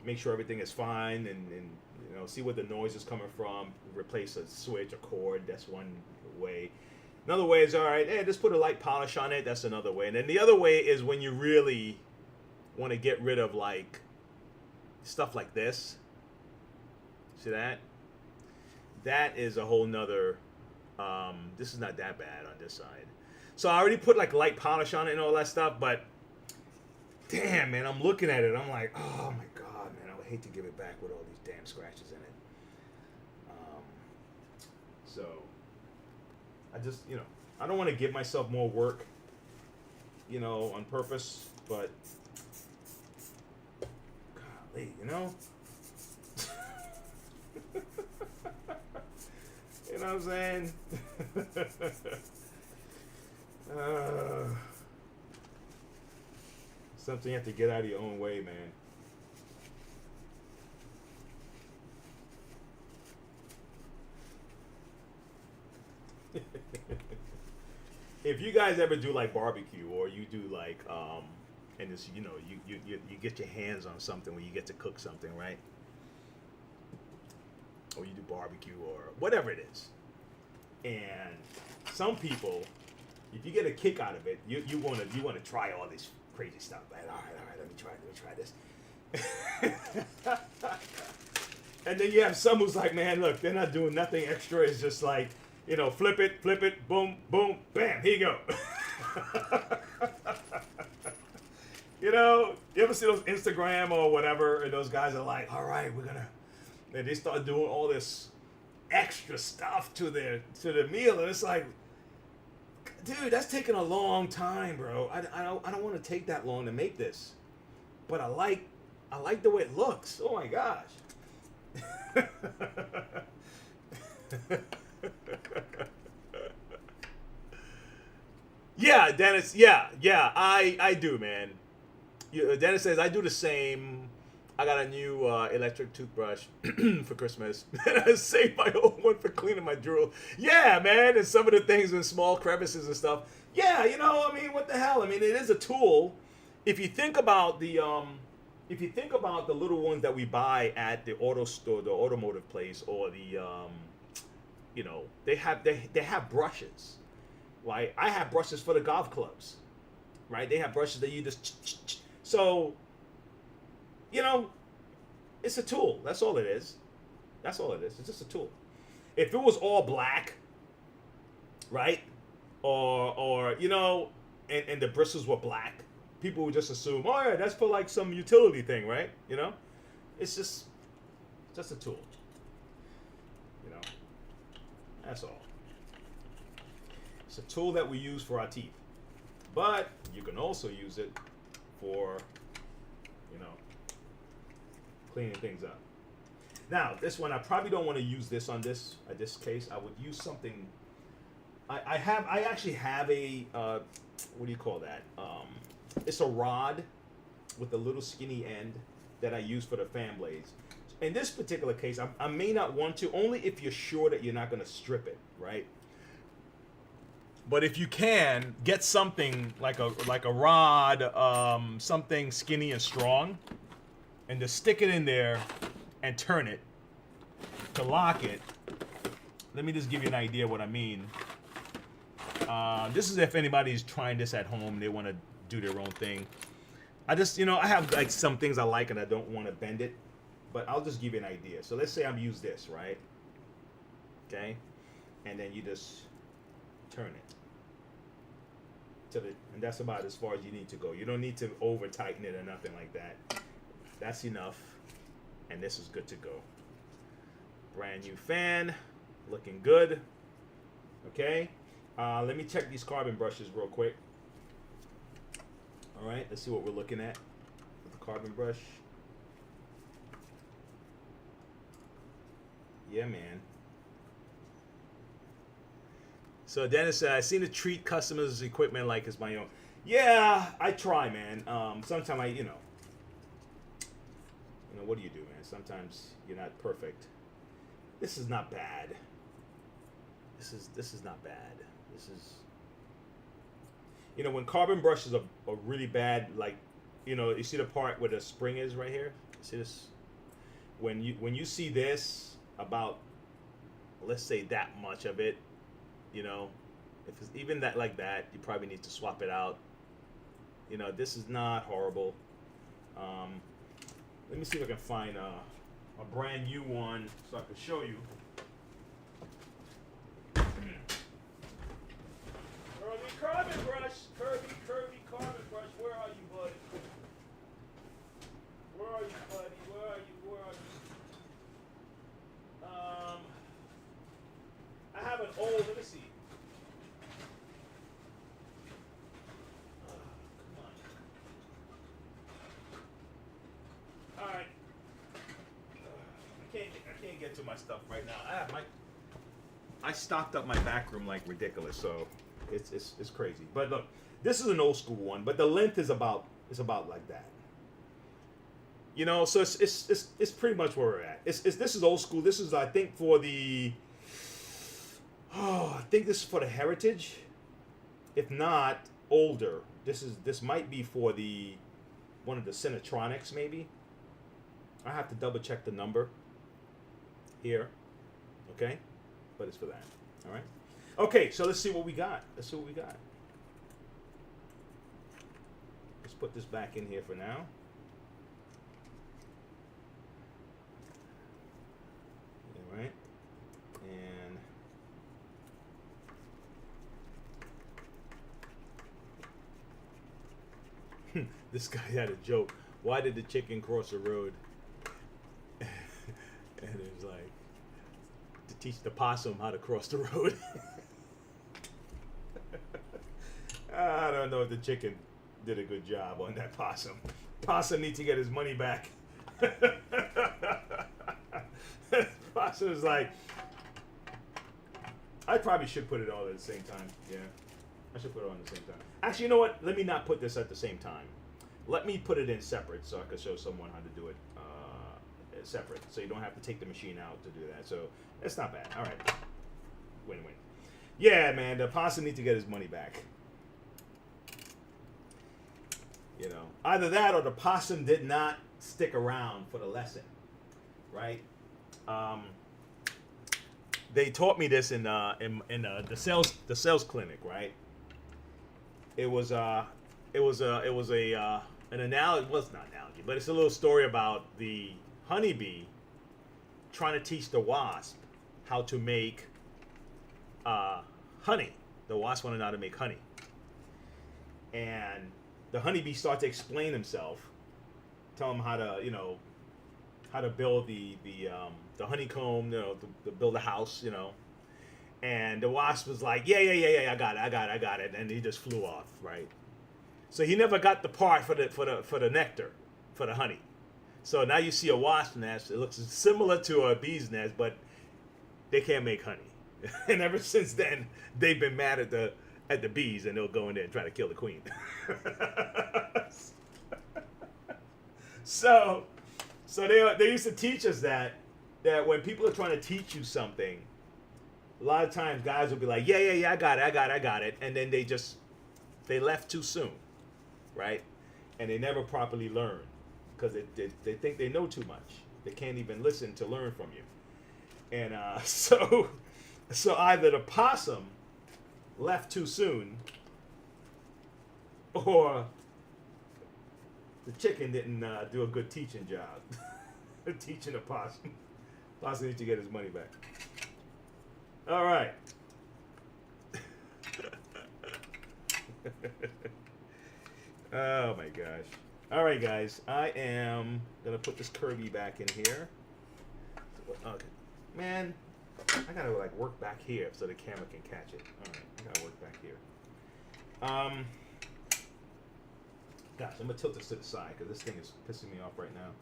make sure everything is fine and you know, see where the noise is coming from, replace a switch, a cord. That's one way. Another way is, all right, hey, just put a light polish on it. That's another way. And then the other way is when you really want to get rid of like stuff like this. See that? That is a whole nother, this is not that bad on this side. So I already put like light polish on it and all that stuff, but damn, man, I'm looking at it. I'm like, oh my God, man, I would hate to give it back with all these damn scratches in it. So I just, you know, I don't want to give myself more work, you know, on purpose, but golly, you know? You know what I'm saying? Something you have to get out of your own way, man. If you guys ever do like barbecue, or you do like and it's, you know, you get your hands on something when you get to cook something, right? Or you do barbecue or whatever it is, and some people, if you get a kick out of it, you want to try all this crazy stuff. Like, all right, let me try this. And then you have some who's like, man, look, they're not doing nothing extra. It's just like, you know, flip it, boom, boom, bam, here you go. You know, you ever see those Instagram or whatever, and those guys are like, all right, and they start doing all this extra stuff to the meal, and it's like, dude, that's taking a long time, bro. I don't want to take that long to make this, but I like the way it looks. Oh my gosh. Yeah, Dennis. Yeah, I do, man. Dennis says I do the same. I got a new electric toothbrush for Christmas. I saved my old one for cleaning my drool. Yeah, man, and some of the things in small crevices and stuff. Yeah, you know, I mean, what the hell? I mean, it is a tool. If you think about the little ones that we buy at the auto store, the automotive place, or the you know, they have brushes. Right? I have brushes for the golf clubs. Right? They have brushes that you just so, you know, it's a tool. That's all it is. It's just a tool. If it was all black, right, or you know, and the bristles were black, people would just assume, oh yeah, that's for like some utility thing, right? You know, it's just a tool. You know, that's all. It's a tool that we use for our teeth, but you can also use it for, you know, cleaning things up. Now, this one I probably don't want to use this on this case. I would use something. I actually have a what do you call that? It's a rod with a little skinny end that I use for the fan blades. In this particular case, I may not want to, only if you're sure that you're not going to strip it, right? But if you can get something like a rod, something skinny and strong, and just stick it in there and turn it to lock it. Let me just give you an idea what I mean. This is if anybody's trying this at home, they want to do their own thing. I just, you know, I have like some things I like and I don't want to bend it, but I'll just give you an idea. So let's say I'm use this, right? Okay, and then you just turn it to the, and that's about as far as you need to go. You don't need to over tighten it or nothing like that. That's enough, and this is good to go. Brand new fan, looking good. Okay, let me check these carbon brushes real quick. All right, let's see what we're looking at with the carbon brush. Yeah, man. So Dennis said, I seem to treat customers' equipment like it's my own. Yeah, I try, man. Sometimes I, you know, what do you do, man? Sometimes you're not perfect. This is not bad. This is not bad. This is, you know, when carbon brushes are really bad, like, you know, you see the part where the spring is right here? See this? When you see this, about, let's say that much of it, you know, if it's even that like that, you probably need to swap it out. You know, this is not horrible. Let me see if I can find a brand new one so I can show you. Kirby carbon brush, Kirby carbon brush. Where are you, buddy? Where are you, buddy? Where are you? Where are you? I have an old. Let me see. All right. I can't get to my stuff right now. I stocked up my back room like ridiculous, so it's crazy. But look, this is an old school one, but the length is about like that. You know, so it's pretty much where we're at. This is old school. This is, I think, for the I think this is for the Heritage. If not older, this might be for the one of the Cinetronics maybe. I have to double check the number here, okay? But it's for that, all right? Okay, so let's see what we got. Let's put this back in here for now. All right, and this guy had a joke. Why did the chicken cross the road? And it was like, to teach the possum how to cross the road. I don't know if the chicken did a good job on that possum. Possum needs to get his money back. Possum is like, I probably should put it all at the same time. Yeah, I should put it on at the same time. Actually, you know what? Let me not put this at the same time. Let me put it in separate so I can show someone how to do it separate, so you don't have to take the machine out to do that. So it's not bad. All right, win-win. Yeah, man, the possum needs to get his money back. You know, either that or the possum did not stick around for the lesson, right? They taught me this in the sales clinic, right? It was an analogy. Well, it's not analogy, but it's a little story about the honeybee trying to teach the wasp how to make honey. The wasp want to know how to make honey. And the honeybee starts to explain himself, tell him how to, how to build the honeycomb, to build a house, And the wasp was like, yeah, I got it, and he just flew off, right? So he never got the part for the nectar, for the honey. So now you see a wasp nest. It looks similar to a bee's nest, but they can't make honey. And ever since then, they've been mad at the bees, and they'll go in there and try to kill the queen. So they used to teach us that when people are trying to teach you something, a lot of times guys will be like, yeah, I got it, and then they left too soon, right? And they never properly learn because they think they know too much. They can't even listen to learn from you. And so either the possum left too soon, or the chicken didn't do a good teaching job. Teaching a possum. Possum needs to get his money back. All right. Oh my gosh. All right, guys. I am gonna put this Kirby back in here. Okay, man. I gotta work back here so the camera can catch it. All right, I gotta work back here. Gosh, I'm gonna tilt this to the side because this thing is pissing me off right now.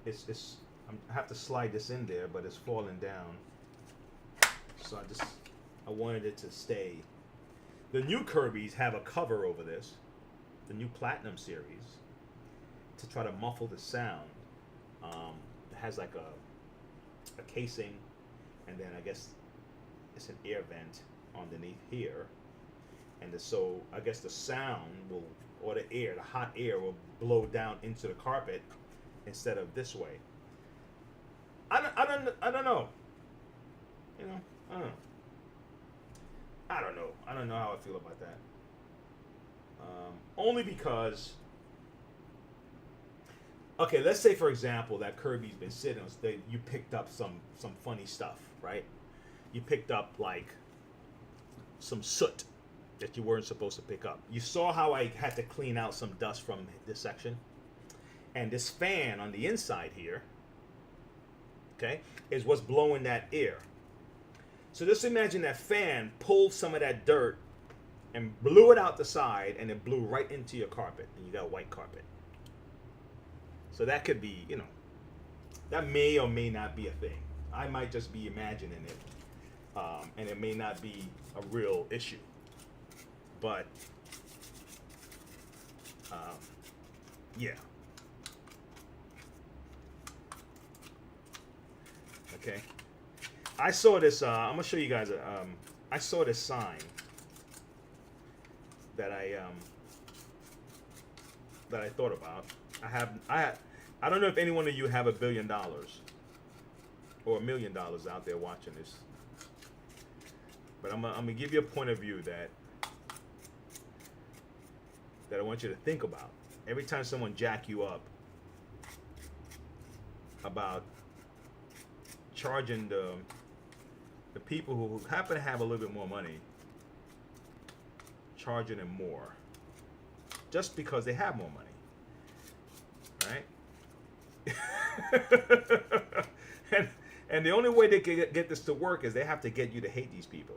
I have to slide this in there, but it's falling down. So I wanted it to stay. The new Kirby's have a cover over this, the new Platinum series, to try to muffle the sound. It has like a casing, and then I guess it's an air vent underneath here, and so I guess the sound will, or the hot air will blow down into the carpet instead of this way. I don't know. I don't know. I don't know how I feel about that. Only because, okay, let's say for example that Kirby's been sitting on, you picked up some funny stuff, right? You picked up like some soot that you weren't supposed to pick up. You saw how I had to clean out some dust from this section, and this fan on the inside here, okay, is what's blowing that air. So just imagine that fan pulled some of that dirt and blew it out the side, and it blew right into your carpet, and you got white carpet. So that could be, that may or may not be a thing. I might just be imagining it, and it may not be a real issue. But, yeah. Okay. I saw this. I'm gonna show you guys. I saw this sign that I thought about. I don't know if any one of you have $1 billion or $1 million out there watching this, but I'm gonna give you a point of view that I want you to think about. Every time someone jack you up about charging the people who happen to have a little bit more money, charging them more just because they have more money, right? and the only way they can get this to work is they have to get you to hate these people.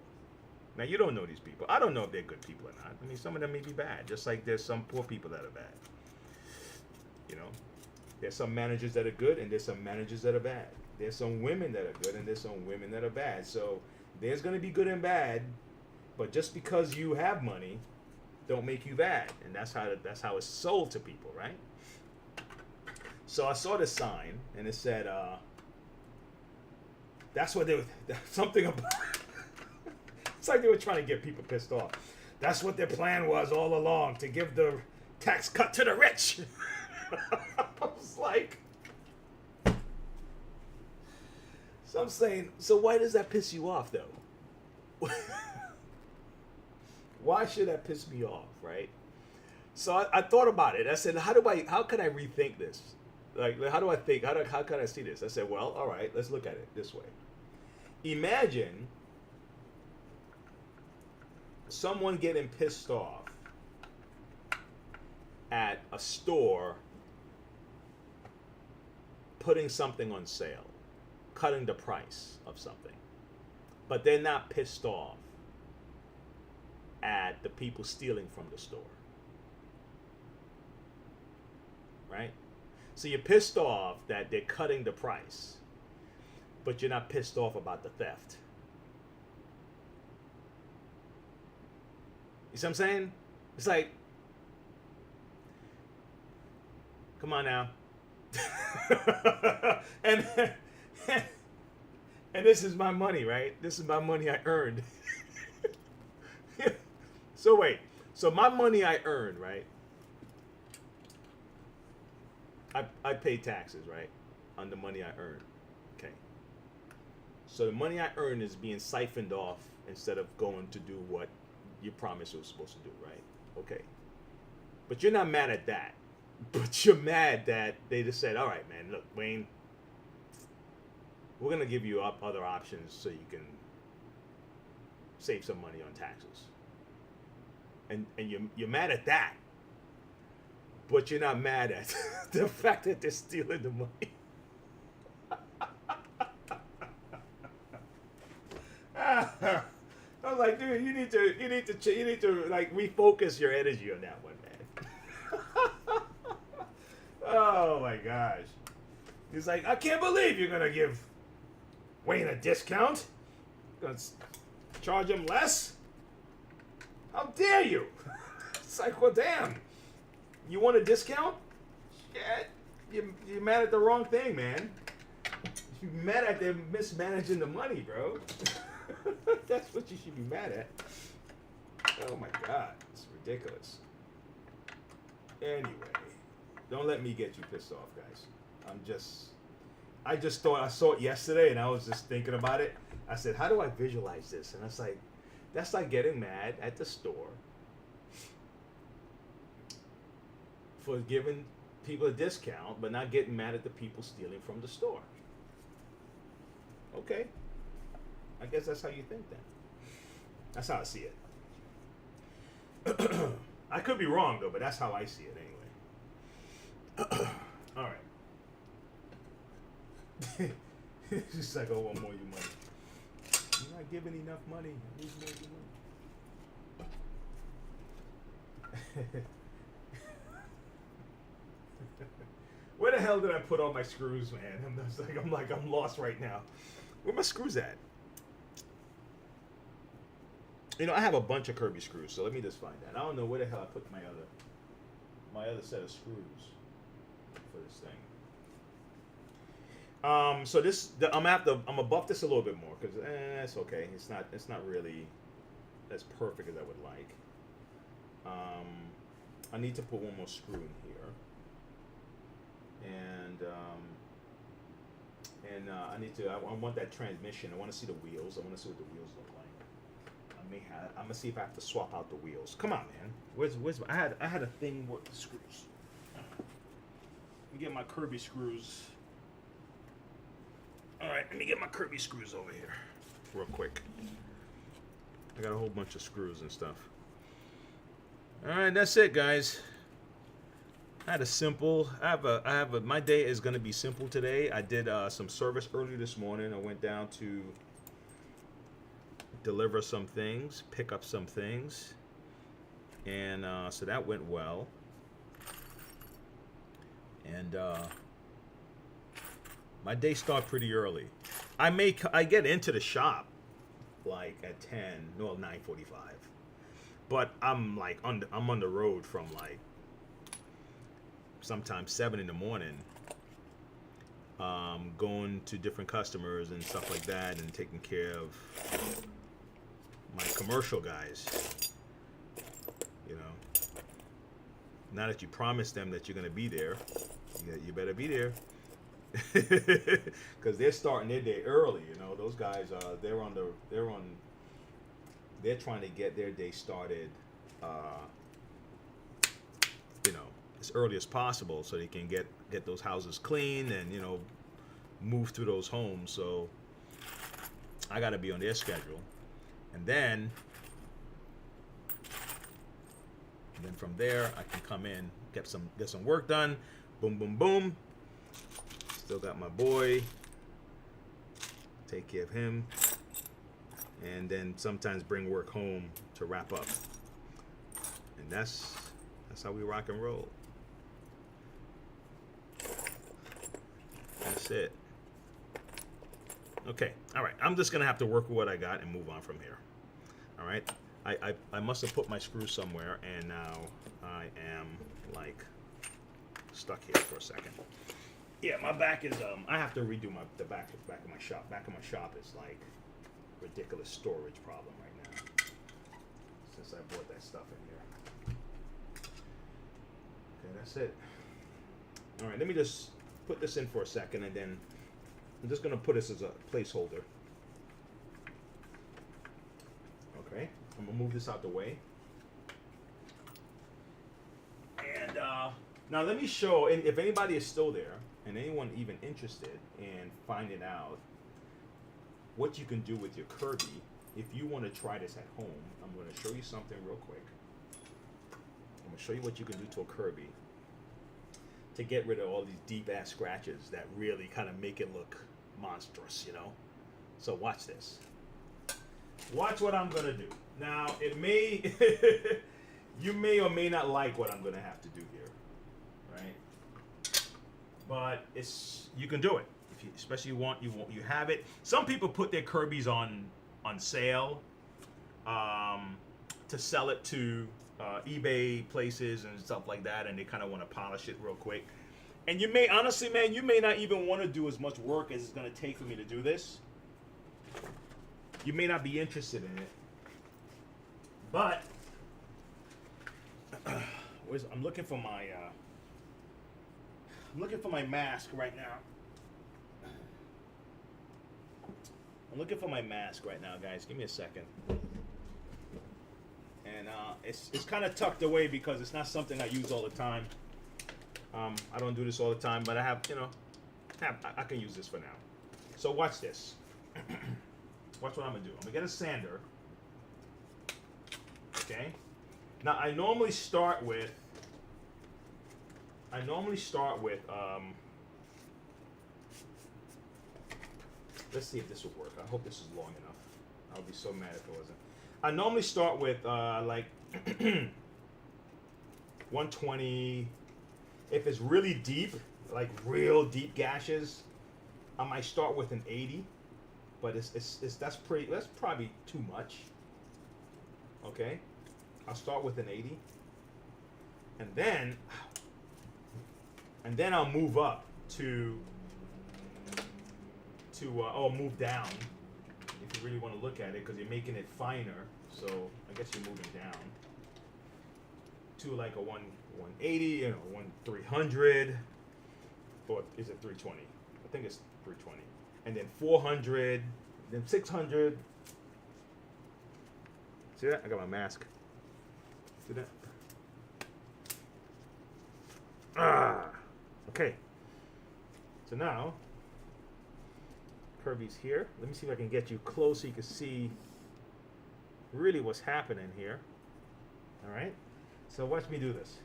Now, you don't know these people. I don't know if they're good people or not. I mean, some of them may be bad, just like there's some poor people that are bad. There's some managers that are good, and there's some managers that are bad. There's some women that are good, and there's some women that are bad. So there's going to be good and bad, but just because you have money, don't make you bad. And that's how it's sold to people, right? So I saw this sign, and it said, that's what they were, something about, it's like they were trying to get people pissed off. That's what their plan was all along, to give the tax cut to the rich. I was like, so I'm saying, so why does that piss you off, though? Why should that piss me off, right? So I thought about it. I said, how can I rethink this? Like, how do I think? How can I see this? I said, well, all right, let's look at it this way. imagine someone getting pissed off at a store putting something on sale, cutting the price of something, but they're not pissed off at the people stealing from the store. Right? So you're pissed off that they're cutting the price, but you're not pissed off about the theft. You see what I'm saying? It's like, come on now. and this is my money, right? This is my money I earned. So wait, so my money I earned, right? I pay taxes, right, on the money I earn. Okay. So the money I earn is being siphoned off instead of going to do what you promised you were supposed to do, right? Okay. But you're not mad at that. But you're mad that they just said, all right, man, look, Wayne, we're going to give you other options so you can save some money on taxes. And you're mad at that. But you're not mad at the fact that they're stealing the money. I was like, dude, you need to like refocus your energy on that one, man. Oh my gosh. He's like, I can't believe you're gonna give Wayne a discount. Gonna charge him less? How dare you? It's like, well, damn. You want a discount? Shit. You're mad at the wrong thing, man. You're mad at them mismanaging the money, bro. That's what you should be mad at. Oh my God. It's ridiculous. Anyway. Don't let me get you pissed off, guys. I just thought, I saw it yesterday and I was just thinking about it. I said, how do I visualize this? And I was like, that's like getting mad at the store for giving people a discount, but not getting mad at the people stealing from the store. Okay. I guess that's how you think then. That's how I see it. I could be wrong though, but that's how I see it anyway. All right. It's just like, oh, I want more of your money. You're not giving enough money. I need more of your money. Where the hell did I put all my screws, man? I'm lost right now. Where my screws at? You know, I have a bunch of Kirby screws, so let me just find that. I don't know where the hell I put my other set of screws for this thing. So I'm gonna buff this a little bit more because it's okay. It's not really as perfect as I would like. I need to put one more screw in here, and I want that transmission. I want to see the wheels. I want to see what the wheels look like. I'm gonna see if I have to swap out the wheels. Come on, man. Where's I had a thing with the screws. Let me get my Kirby screws. All right, let me get my Kirby screws over here real quick. I got a whole bunch of screws and stuff. All right, that's it, guys. I have a. My day is gonna be simple today. I did some service early this morning. I went down to deliver some things, pick up some things, and so that went well. And my day started pretty early. I get into the shop like at 9:45, but I'm on the road from like sometimes 7 in the morning, going to different customers and stuff like that, and taking care of my commercial guys. You know, now that you promised them that you're gonna be there, you better be there. Because they're starting their day early, you know. Those guys, they're trying to get their day started, as early as possible, so they can get those houses clean and move through those homes. So I got to be on their schedule. And then from there, I can come in, get some work done. Boom, boom, boom. Still got my boy. Take care of him. And then sometimes bring work home to wrap up. And that's how we rock and roll. That's it. Okay, all right. I'm just gonna have to work with what I got and move on from here. All right. I must have put my screw somewhere, and now I am like stuck here for a second. Yeah, my back is I have to redo the back of my shop. Back of my shop is like ridiculous storage problem right now since I brought that stuff in here. Okay, that's it. All right, let me just put this in for a second, and then I'm just gonna put this as a placeholder. Okay, I'm gonna move this out the way. And now let me show, and if anybody is still there, and anyone even interested in finding out what you can do with your Kirby, if you want to try this at home, I'm going to show you something real quick. I'm going to show you what you can do to a Kirby to get rid of all these deep ass scratches that really kind of make it look monstrous, you know? So watch this. Watch what I'm going to do. Now, it may, you may or may not like what I'm going to have to do here, right? But you can do it. If you, especially you have it. Some people put their Kirby's on sale to sell it to eBay places and stuff like that, and they kind of want to polish it real quick. And you may, honestly, man, you may not even want to do as much work as it's going to take for me to do this. You may not be interested in it. But I'm looking for my mask right now. I'm looking for my mask right now, guys. Give me a second. And it's kind of tucked away because it's not something I use all the time. I don't do this all the time, but I have, I can use this for now. So watch this. Watch what I'm gonna do. I'm gonna get a sander. Okay. Now I normally start with. Let's see if this will work. I hope this is long enough. I would be so mad if it wasn't. I normally start with like 120. If it's really deep, like real deep gashes, I might start with an 80. But that's probably too much. Okay, I'll start with an 80, and then I'll move up to move down if you really want to look at it, because you're making it finer. So I guess you're moving down to like a 180, 300, or is it 320? I think it's 320, and then 400, then 600. See that? I got my mask. See that? Okay. So now, Kirby's here. Let me see if I can get you close so you can see really what's happening here. All right. So watch me do this.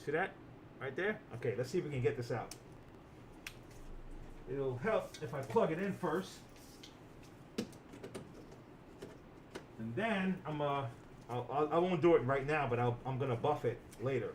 See that? Right there? Okay, let's see if we can get this out. It'll help if I plug it in first. And then I won't do it right now, but I'm gonna buff it later.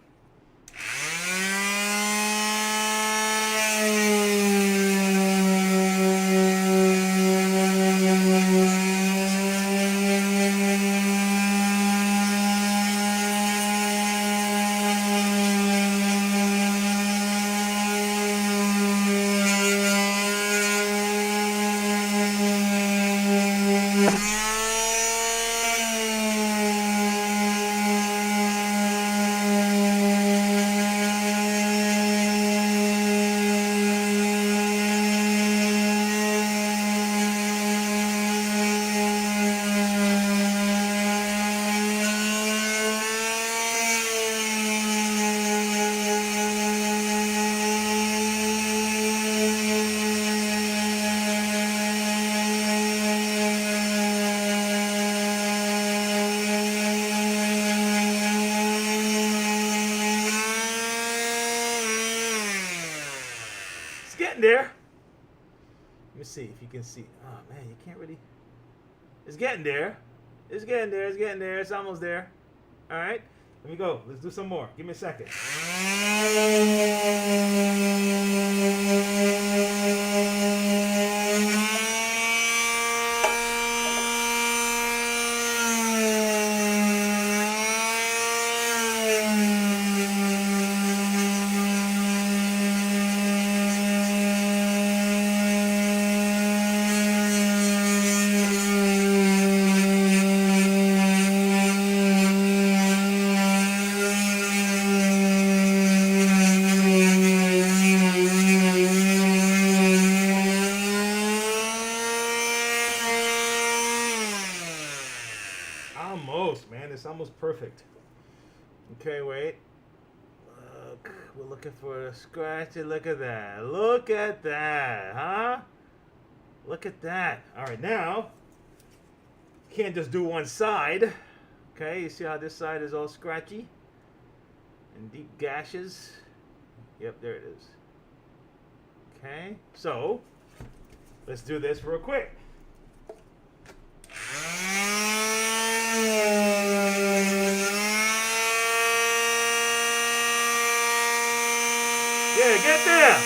getting there. Let me see if you can see. Oh man, you can't really. It's getting there. It's getting there. It's getting there. It's almost there. All right. Let me go. Let's do some more. Give me a second. Almost, man. It's almost perfect. Okay, wait. Look, we're looking for a scratchy. Look at that. Look at that, huh? Look at that. All right, now, can't just do one side. Okay, you see how this side is all scratchy? And deep gashes. Yep, there it is. Okay, so, let's do this real quick. Yeah, get there.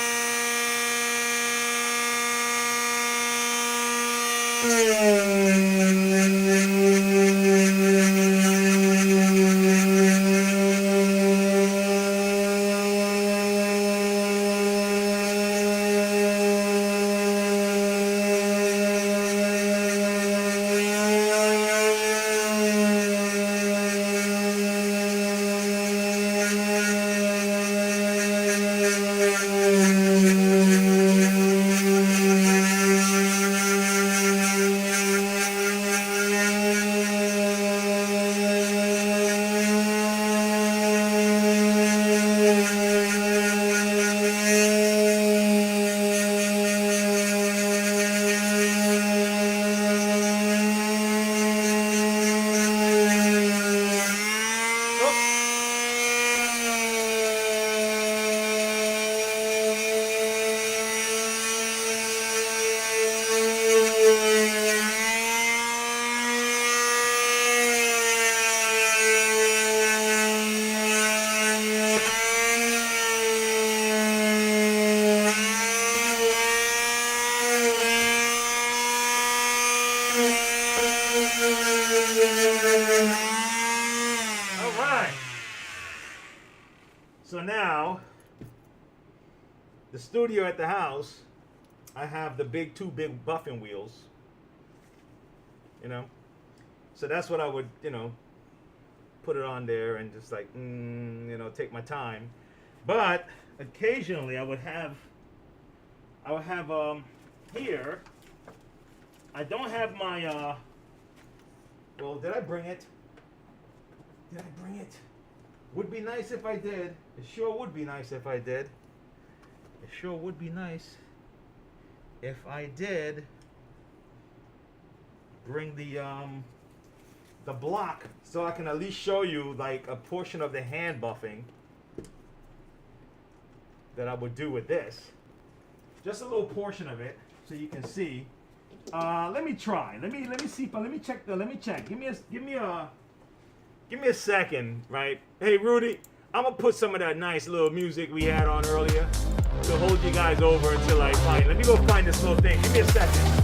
So now, the studio at the house, I have the two big buffing wheels, you know. So that's what I would, you know, put it on there and just like, you know, take my time. But occasionally I would have here, I don't have my, well, did I bring it? Did I bring it? Would be nice if I did. It sure would be nice if I did. It sure would be nice if I did bring the block so I can at least show you like a portion of the hand buffing that I would do with this. Just a little portion of it so you can see. Let me try. Let me see. Let me check. Give me a second, right? Hey, Rudy, I'm gonna put some of that nice little music we had on earlier to hold you guys over until I find. Let me go find this little thing. Give me a second.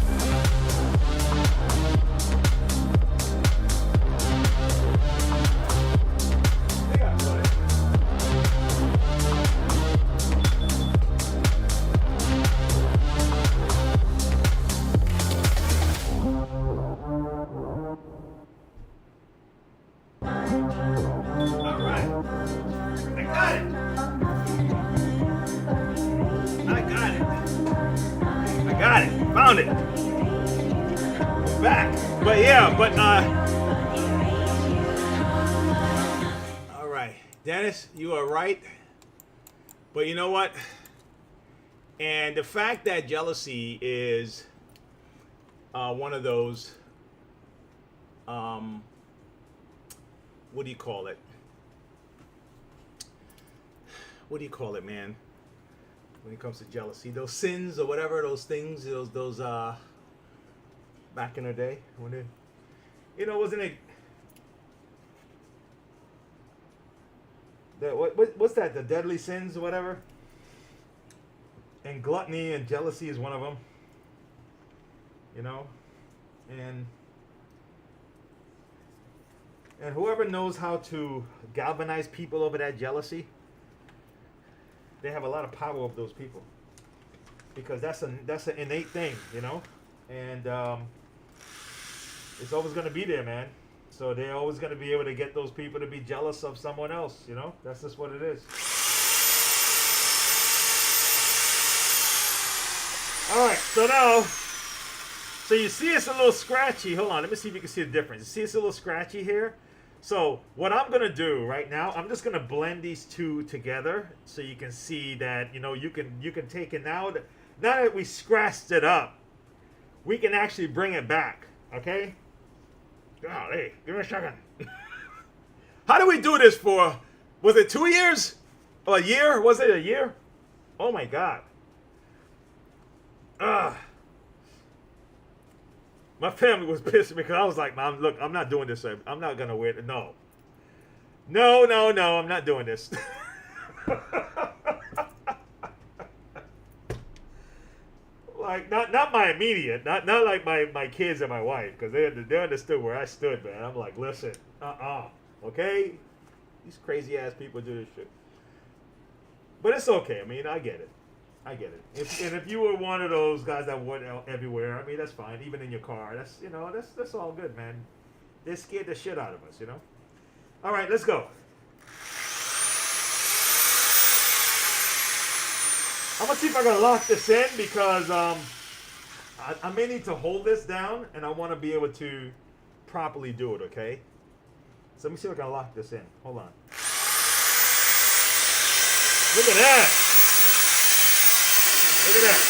Found it. Back. But yeah, all right. Dennis, you are right. But you know what? And the fact that jealousy is one of those, what do you call it? What do you call it, man? when it comes to jealousy. Those sins or whatever, those things, those back in the day when it, wasn't it? What's that? The deadly sins or whatever. And gluttony and jealousy is one of them. And whoever knows how to galvanize people over that jealousy, they have a lot of power over those people, because that's an innate thing, and it's always going to be there, man. So they're always going to be able to get those people to be jealous of someone else. That's just what it is. All right, so now, so you see it's a little scratchy. Hold on, let me see if you can see the difference. You see it's a little scratchy here. So what I'm gonna do right now, I'm just gonna blend these two together so you can see that you can take it now that we scratched it up, we can actually bring it back. Okay. Oh, hey, give me a second. How do we do this for? Was it 2 years? Or a year? Was it a year? Oh my God. My family was pissed because I was like, Mom, look, I'm not doing this. I'm not going to wear it. No, I'm not doing this. Like, not my immediate, not like my kids and my wife, because they understood where I stood, man. I'm like, listen, okay? These crazy ass people do this shit. But it's okay. I mean, I get it. If you were one of those guys that went out everywhere, I mean, that's fine. Even in your car, that's all good, man. They scared the shit out of us, All right, let's go. I'm gonna see if I can lock this in, because I may need to hold this down, and I want to be able to properly do it. Okay. So let me see if I can lock this in. Hold on. Look at that. Look at that.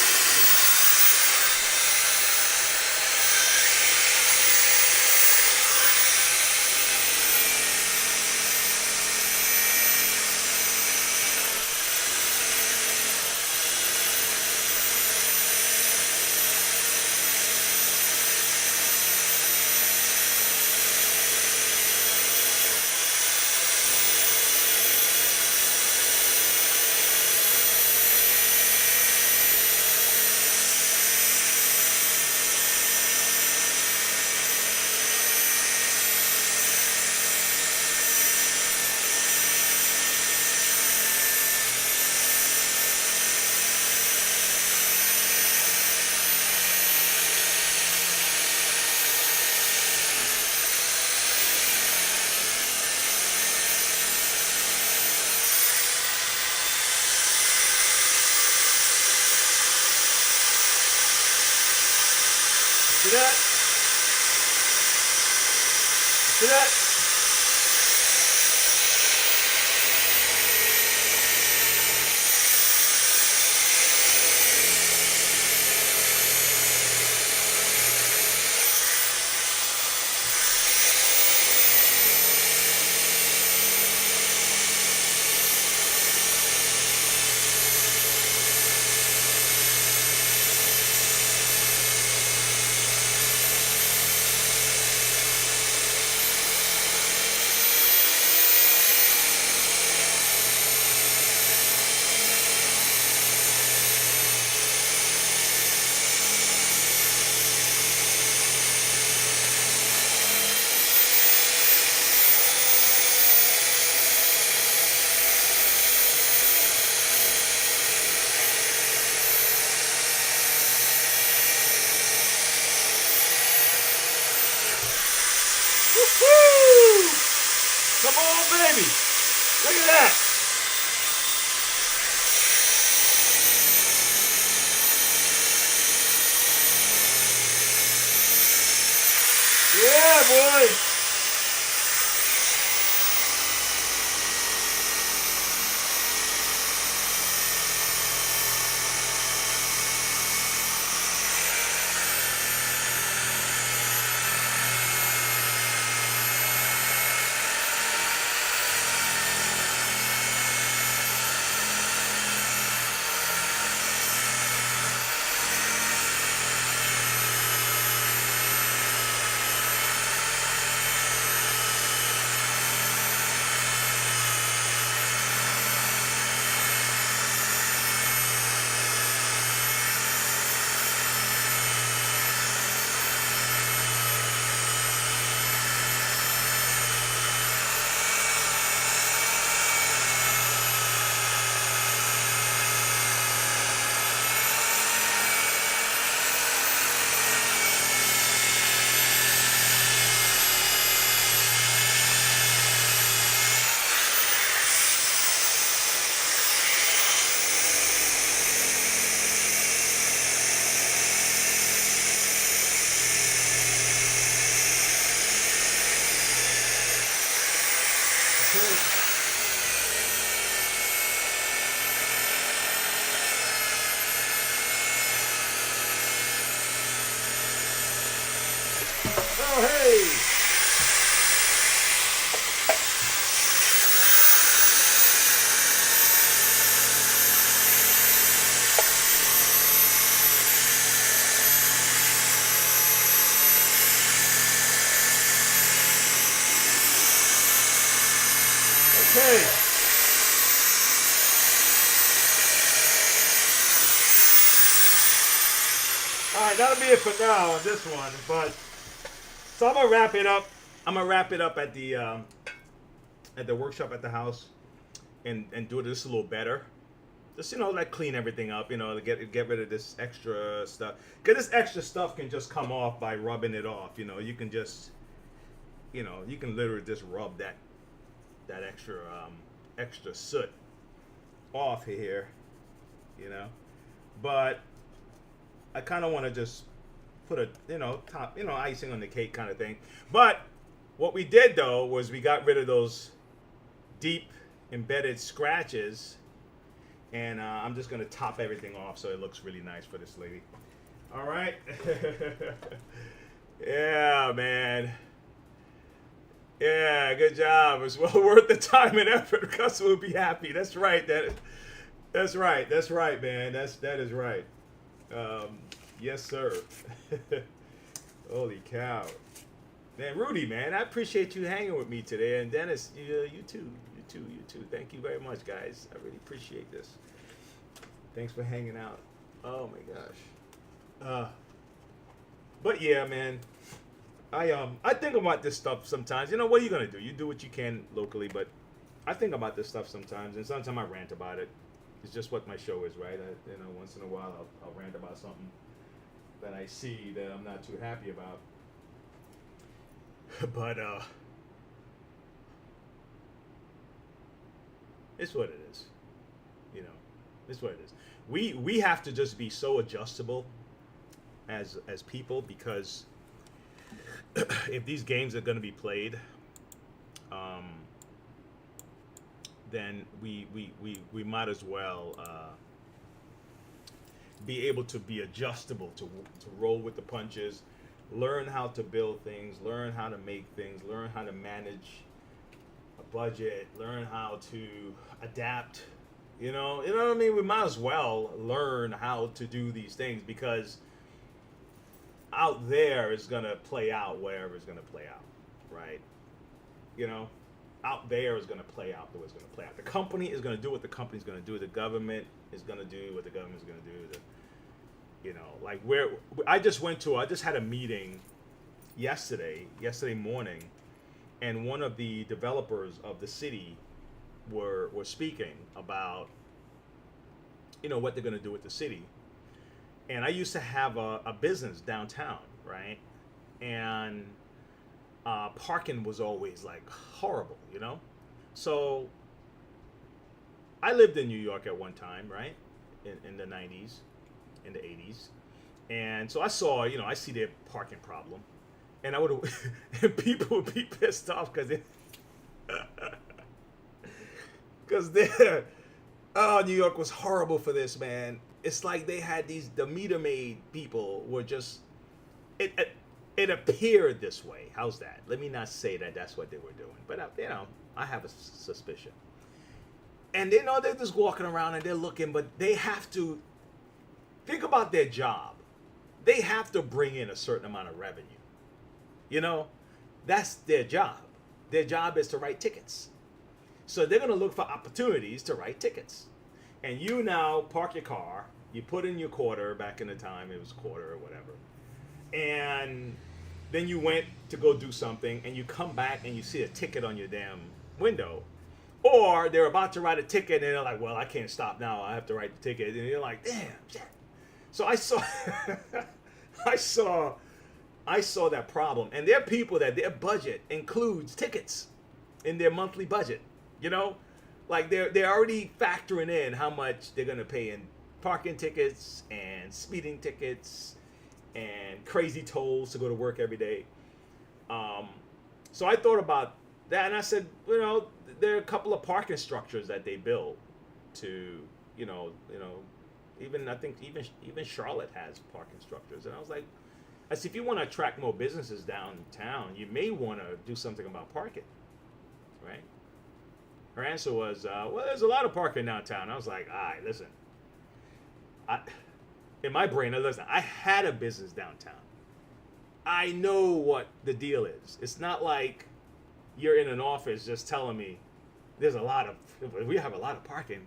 See that? See that? Woo! Come on, baby. Look at that. Yeah, boy. All right, that'll be it for now on this one. But so I'm gonna wrap it up. I'm gonna wrap it up at the workshop at the house, and do this a little better. Just like clean everything up. To get rid of this extra stuff. Cause this extra stuff can just come off by rubbing it off. You can just, you can literally just rub that extra soot off here. But I kind of want to just put a top icing on the cake kind of thing. But what we did though was we got rid of those deep embedded scratches, and I'm just gonna top everything off so it looks really nice for this lady. All right. Yeah, man. Yeah, good job. It's well worth the time and effort. The customer will be happy. That's right. That's right. That's right, man. That is right. Yes, sir. Holy cow. Man, Rudy, man, I appreciate you hanging with me today. And Dennis, you too. Thank you very much, guys. I really appreciate this. Thanks for hanging out. Oh my gosh. But yeah, man. I think about this stuff sometimes. What are you gonna do? You do what you can locally, but I think about this stuff sometimes, and sometimes I rant about it. It's just what my show is, right? Once in a while I'll rant about something that I see that I'm not too happy about. But it's what it is. It's what it is. We have to just be so adjustable as people, because if these games are going to be played, then we might as well be able to be adjustable, to roll with the punches, learn how to build things, learn how to make things, learn how to manage a budget, learn how to adapt. You know what I mean? We might as well learn how to do these things, because out there is going to play out wherever it's going to play out, right? Out there is going to play out the way it's going to play out. The company is going to do what the company's going to do. The government is going to do what the government's going to do. I just had a meeting yesterday morning, and one of the developers of the city were speaking about, what they're going to do with the city. And I used to have a business downtown, right? And parking was always like horrible, So I lived in New York at one time, right? In the 90s, in the 80s. And so I saw, I see their parking problem. And and people would be pissed off because New York was horrible for this, man. It's like they had the meter maid people were just, it appeared this way. How's that? Let me not say that that's what they were doing, but I have a suspicion. And they're just walking around and they're looking, but they have to think about their job. They have to bring in a certain amount of revenue. That's their job. Their job is to write tickets. So they're going to look for opportunities to write tickets. And you now park your car, you put in your quarter. Back in the time, it was quarter or whatever. And then you went to go do something, and you come back and you see a ticket on your damn window. Or they're about to write a ticket, and they're like, well, I can't stop now. I have to write the ticket. And you're like, damn, shit. So I saw I saw that problem. And there are people that their budget includes tickets in their monthly budget. Like they're already factoring in how much they're gonna pay in parking tickets and speeding tickets and crazy tolls to go to work every day. So I thought about that, and I said, there are a couple of parking structures that they build to, even I think even Charlotte has parking structures, and I was like, I said, if you want to attract more businesses downtown, you may want to do something about parking, right? Her answer was, well, there's a lot of parking downtown. I was like, all right, listen. In my brain, I had a business downtown. I know what the deal is. It's not like you're in an office just telling me we have a lot of parking.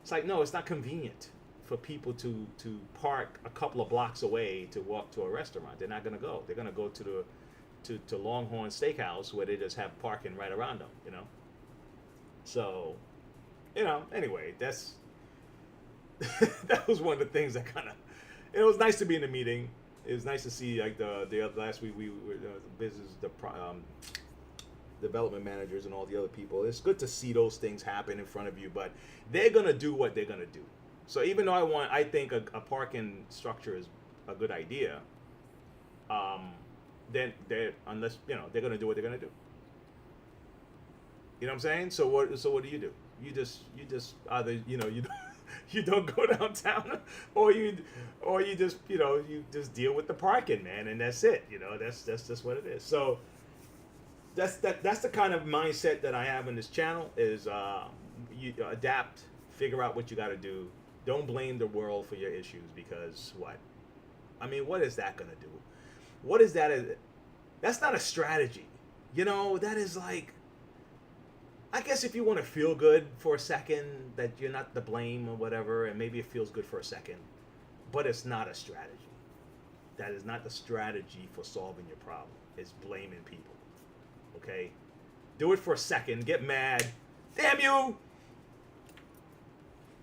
It's like, no, it's not convenient for people to park a couple of blocks away to walk to a restaurant. They're not going to go. They're going to go to Longhorn Steakhouse where they just have parking right around them, you know. So, you know, anyway, that's that was one of the things that kind of, it was nice to be in the meeting. It was nice to see, like, the other last week we were development managers and all the other people. It's good to see those things happen in front of you, but they're gonna do what they're gonna do. So even though I think a parking structure is a good idea, then unless, you know, they're gonna do what they're gonna do. You know what I'm saying? So what do? You just either, you know, you don't go downtown, or you just, you know, you just deal with the parking, man, and that's it. You know, that's just what it is. So that's the kind of mindset that I have in this channel is you adapt, figure out what you got to do. Don't blame the world for your issues, because what? I mean, what is that going to do? What is that? That's not a strategy. You know, that is like, I guess if you want to feel good for a second that you're not to blame or whatever, and maybe it feels good for a second, but it's not a strategy. That is not the strategy for solving your problem. It's blaming people. Okay? Do it for a second, get mad. Damn you!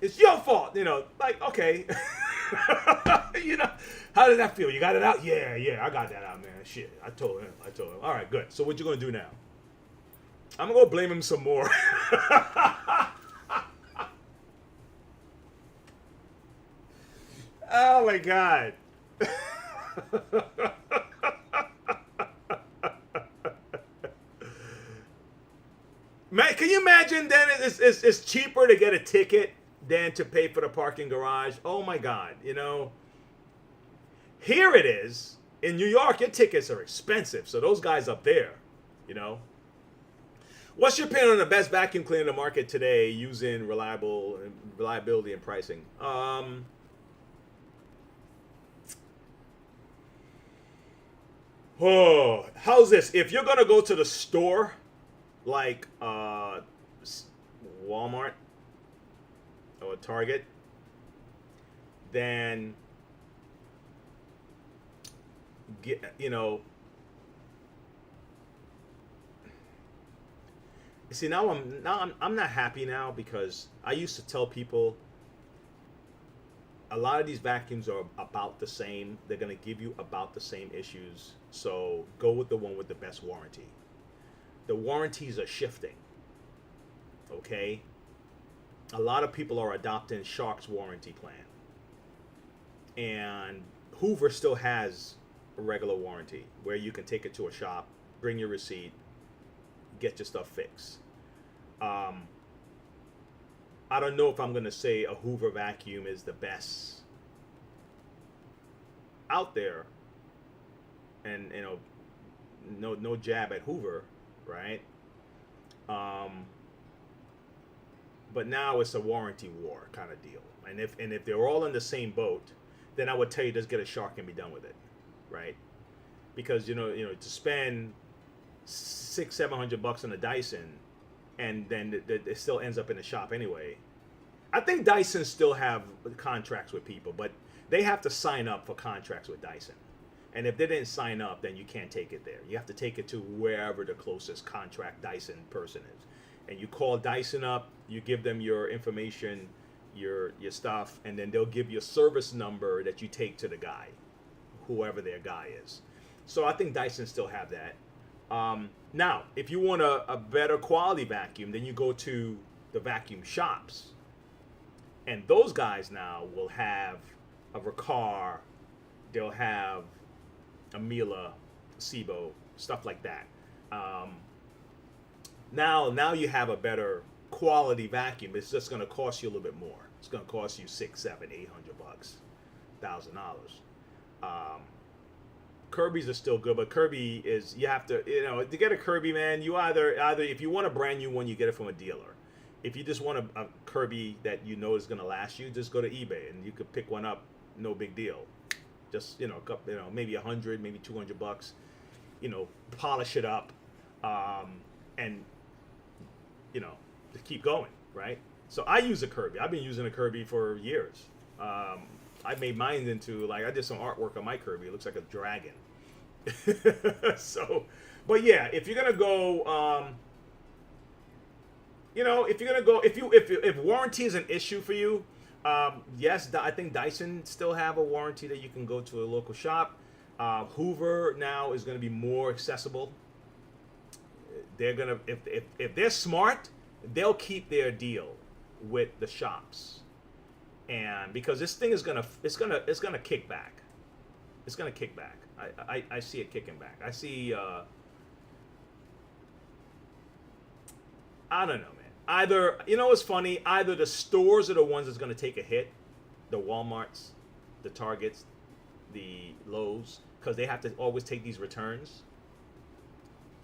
It's your fault, you know, like, okay. You know, how did that feel? You got it out? Yeah, I got that out, man. Shit, I told him. All right, good. So what you gonna do now? I'm gonna go blame him some more. Oh my God. Man, can you imagine then it's cheaper to get a ticket than to pay for the parking garage? Oh my God, you know. Here it is. In New York, your tickets are expensive. So those guys up there, you know. What's your opinion on the best vacuum cleaner in the market today using reliability and pricing? Oh, how's this? If you're gonna go to the store, like Walmart or Target, then you know. See, now I'm not happy now, because I used to tell people a lot of these vacuums are about the same. They're going to give you about the same issues. So go with the one with the best warranty. The warranties are shifting. Okay? A lot of people are adopting Shark's warranty plan. And Hoover still has a regular warranty where you can take it to a shop, bring your receipt, get your stuff fixed. I don't know if I'm gonna say a Hoover vacuum is the best out there, and you know, no jab at Hoover, right? But now it's a warranty war kind of deal, and if they're all in the same boat, then I would tell you just get a Shark and be done with it, right? Because you know to spend $600-700 on a Dyson, and then it still ends up in the shop anyway. I think Dyson still have contracts with people, but they have to sign up for contracts with Dyson. And if they didn't sign up, then you can't take it there. You have to take it to wherever the closest contract Dyson person is. And you call Dyson up, you give them your information, your stuff, and then they'll give you a service number that you take to the guy, whoever their guy is. So I think Dyson still have that. Now, if you want a better quality vacuum, then you go to the vacuum shops. And those guys now will have a Riccar, they'll have a Miele, Sebo, stuff like that. Now you have a better quality vacuum. It's just going to cost you a little bit more. It's going to cost you $600, $700, $800, $1,000. Kirby's are still good, but Kirby is, you have to, to get a Kirby, man, you either if you want a brand new one, you get it from a dealer. If you just want a Kirby that you know is going to last you, just go to eBay and you could pick one up, no big deal. Just, maybe $100, maybe $200, polish it up, and, to keep going, right? So I use a Kirby. I've been using a Kirby for years, I made mine into like I did some artwork on my Kirby. It looks like a dragon. So, but yeah, if you're gonna go, if you're gonna go, if warranty is an issue for you, yes, I think Dyson still have a warranty that you can go to a local shop. Hoover now is gonna be more accessible. They're gonna if they're smart, they'll keep their deal with the shops, and because this thing is gonna kick back. It's gonna kick back. I see it kicking back. I see. I don't know, man. Either what's funny. Either the stores are the ones that's gonna take a hit, the WalMarts, the Targets, the Lowe's, because they have to always take these returns.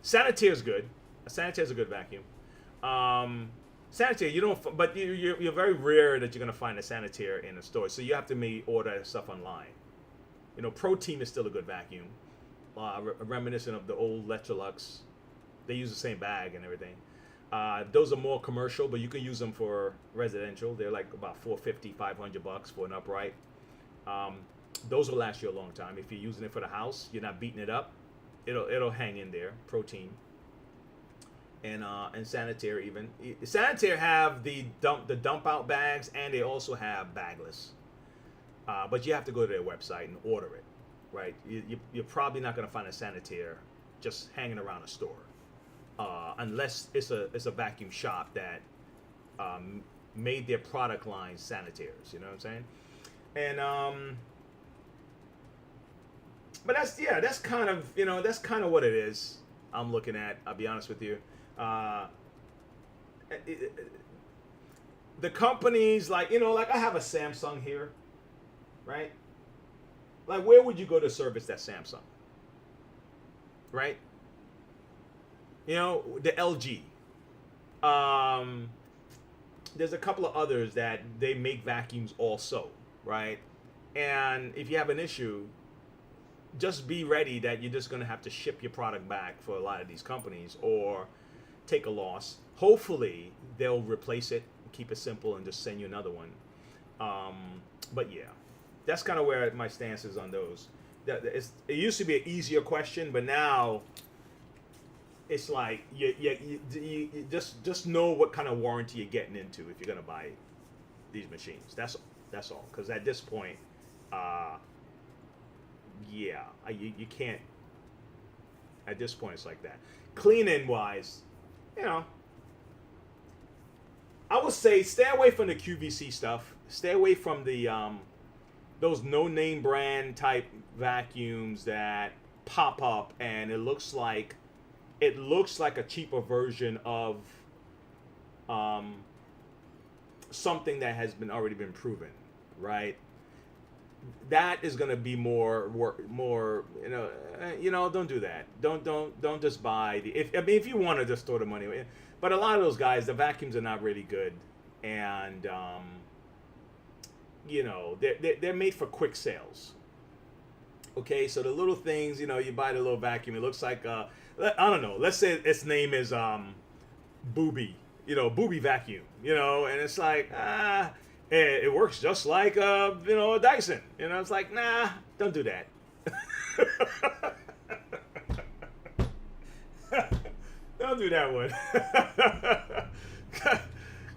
Sanitaire's good. Sanitaire's a good vacuum. Sanitaire, you don't, but you're very rare that you're gonna find a Sanitaire in a store. So you have to maybe order stuff online. Pro Team is still a good vacuum, reminiscent of the old Electrolux. They use the same bag and everything. Those are more commercial, but you can use them for residential. They're like about $450, $500 for an upright. Those will last you a long time. If you're using it for the house, you're not beating it up. It'll hang in there. Pro Team. And Sanitaire even. Sanitaire have the dump out bags, and they also have bagless. But you have to go to their website and order it, right? You're probably not going to find a Sanitaire just hanging around a store, unless it's a vacuum shop that made their product line Sanitaires. You know what I'm saying? And but that's kind of what it is. I'm looking at. I'll be honest with you. The companies like I have a Samsung here, right? Like, where would you go to service that Samsung? Right? The LG. There's a couple of others that they make vacuums also, right? And if you have an issue, just be ready that you're just going to have to ship your product back for a lot of these companies or take a loss. Hopefully, they'll replace it, keep it simple, and just send you another one. But yeah, that's kind of where my stance is on those. It used to be an easier question, but now it's like you just know what kind of warranty you're getting into if you're going to buy these machines. That's all. Because at this point, you can't. At this point, it's like that. Cleaning wise, I would say stay away from the QVC stuff. Stay away from the those no-name brand type vacuums that pop up and it looks like a cheaper version of something that has already been proven, right? That is going to be more don't do that. Don't just buy if you want to just throw the money away. But a lot of those guys, the vacuums are not really good, and they're made for quick sales. Okay, so the little things, you buy the little vacuum. It looks like I don't know. Let's say its name is Booby, Booby vacuum, and it's like it works just like a Dyson. It's like, nah, don't do that. Don't do that one.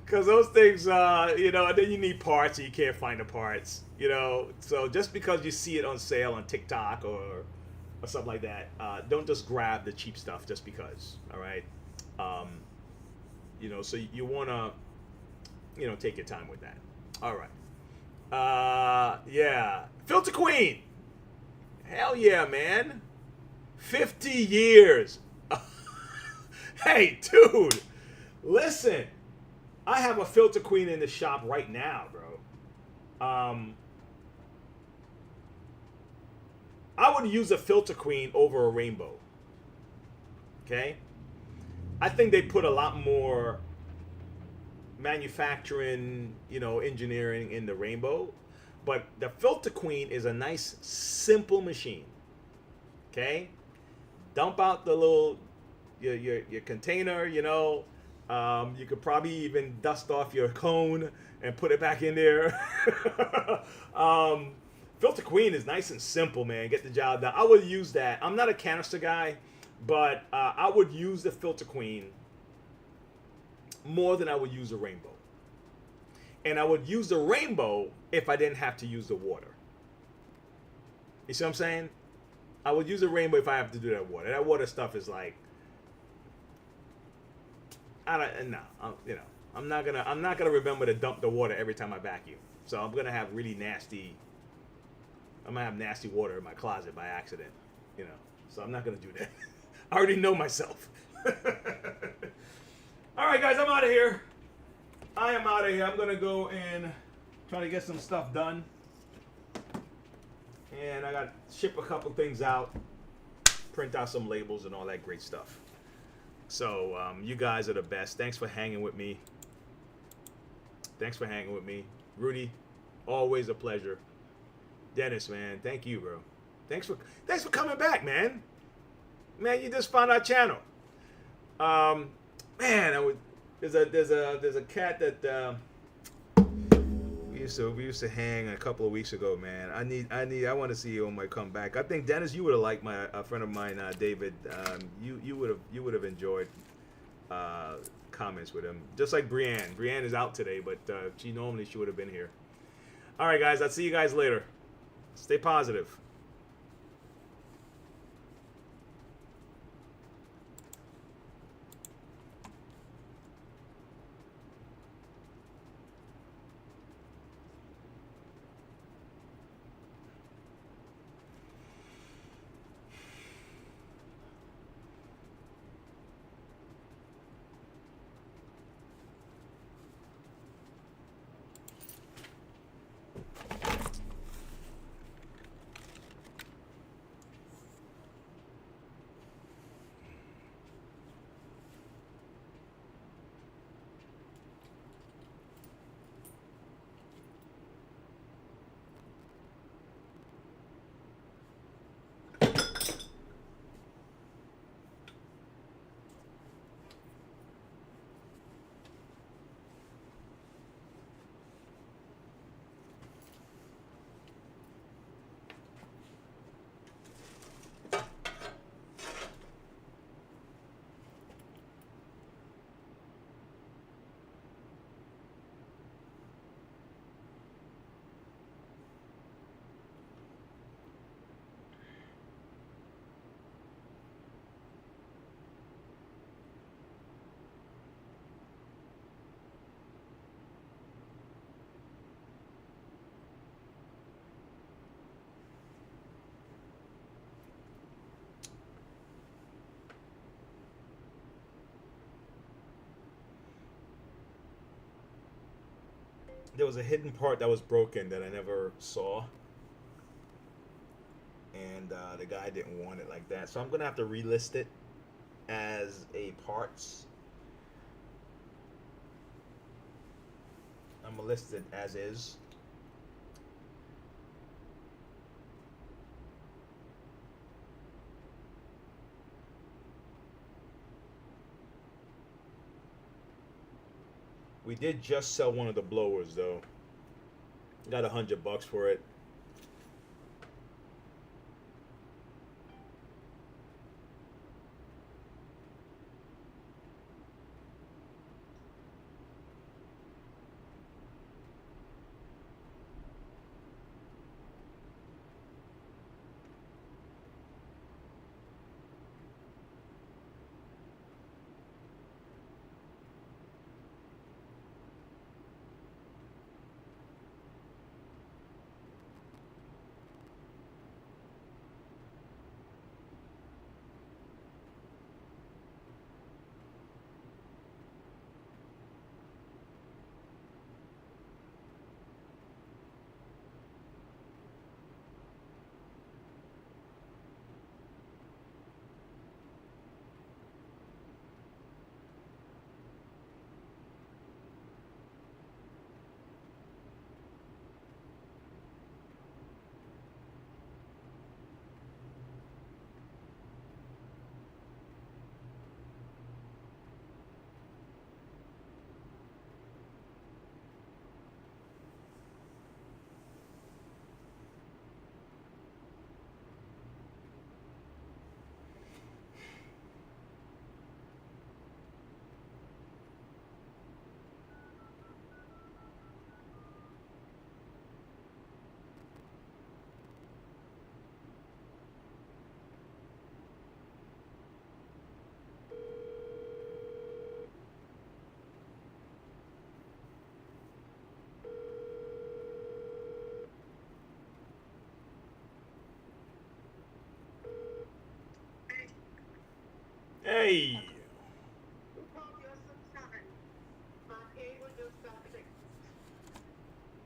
Because those things, and then you need parts and you can't find the parts, So just because you see it on sale on TikTok or something like that, don't just grab the cheap stuff just because, all right? So you want to, take your time with that. All right. Yeah. Filter Queen. Hell yeah, man. 50 years. Hey, dude. Listen. I have a Filter Queen in the shop right now, bro. I would use a Filter Queen over a Rainbow. Okay? I think they put a lot more manufacturing, engineering in the Rainbow, but the Filter Queen is a nice, simple machine. Okay, dump out the little your container, You could probably even dust off your cone and put it back in there. um, Filter Queen is nice and simple, man. Get the job done. I would use that. I'm not a canister guy, but I would use the Filter Queen more than I would use a rainbow. And I would use the rainbow if I didn't have to use the water. You see what I'm saying? I would use a rainbow if I have to do that water. That water stuff is like, I'm not gonna remember to dump the water every time I vacuum. So I'm gonna have nasty water in my closet by accident, So I'm not gonna do that. I already know myself. All right, guys, I'm out of here. I am out of here. I'm gonna go and try to get some stuff done, and I got to ship a couple things out, print out some labels and all that great stuff. So you guys are the best. Thanks for hanging with me. Rudy, always a pleasure. Dennis, man, thank you, bro. Thanks for coming back, man. Man, you just found our channel. Man, there's a cat that we used to hang a couple of weeks ago, man. I want to see you on my comeback. I think Dennis, you would have liked a friend of mine, David. You would have enjoyed comments with him. Just like Brienne. Brienne is out today, but she would have been here. All right, guys. I'll see you guys later. Stay positive. There was a hidden part that was broken that I never saw, and the guy didn't want it like that, so I'm gonna have to relist it as a parts. I'm gonna list it as is. We did just sell one of the blowers though. Got $100 for it. Hey.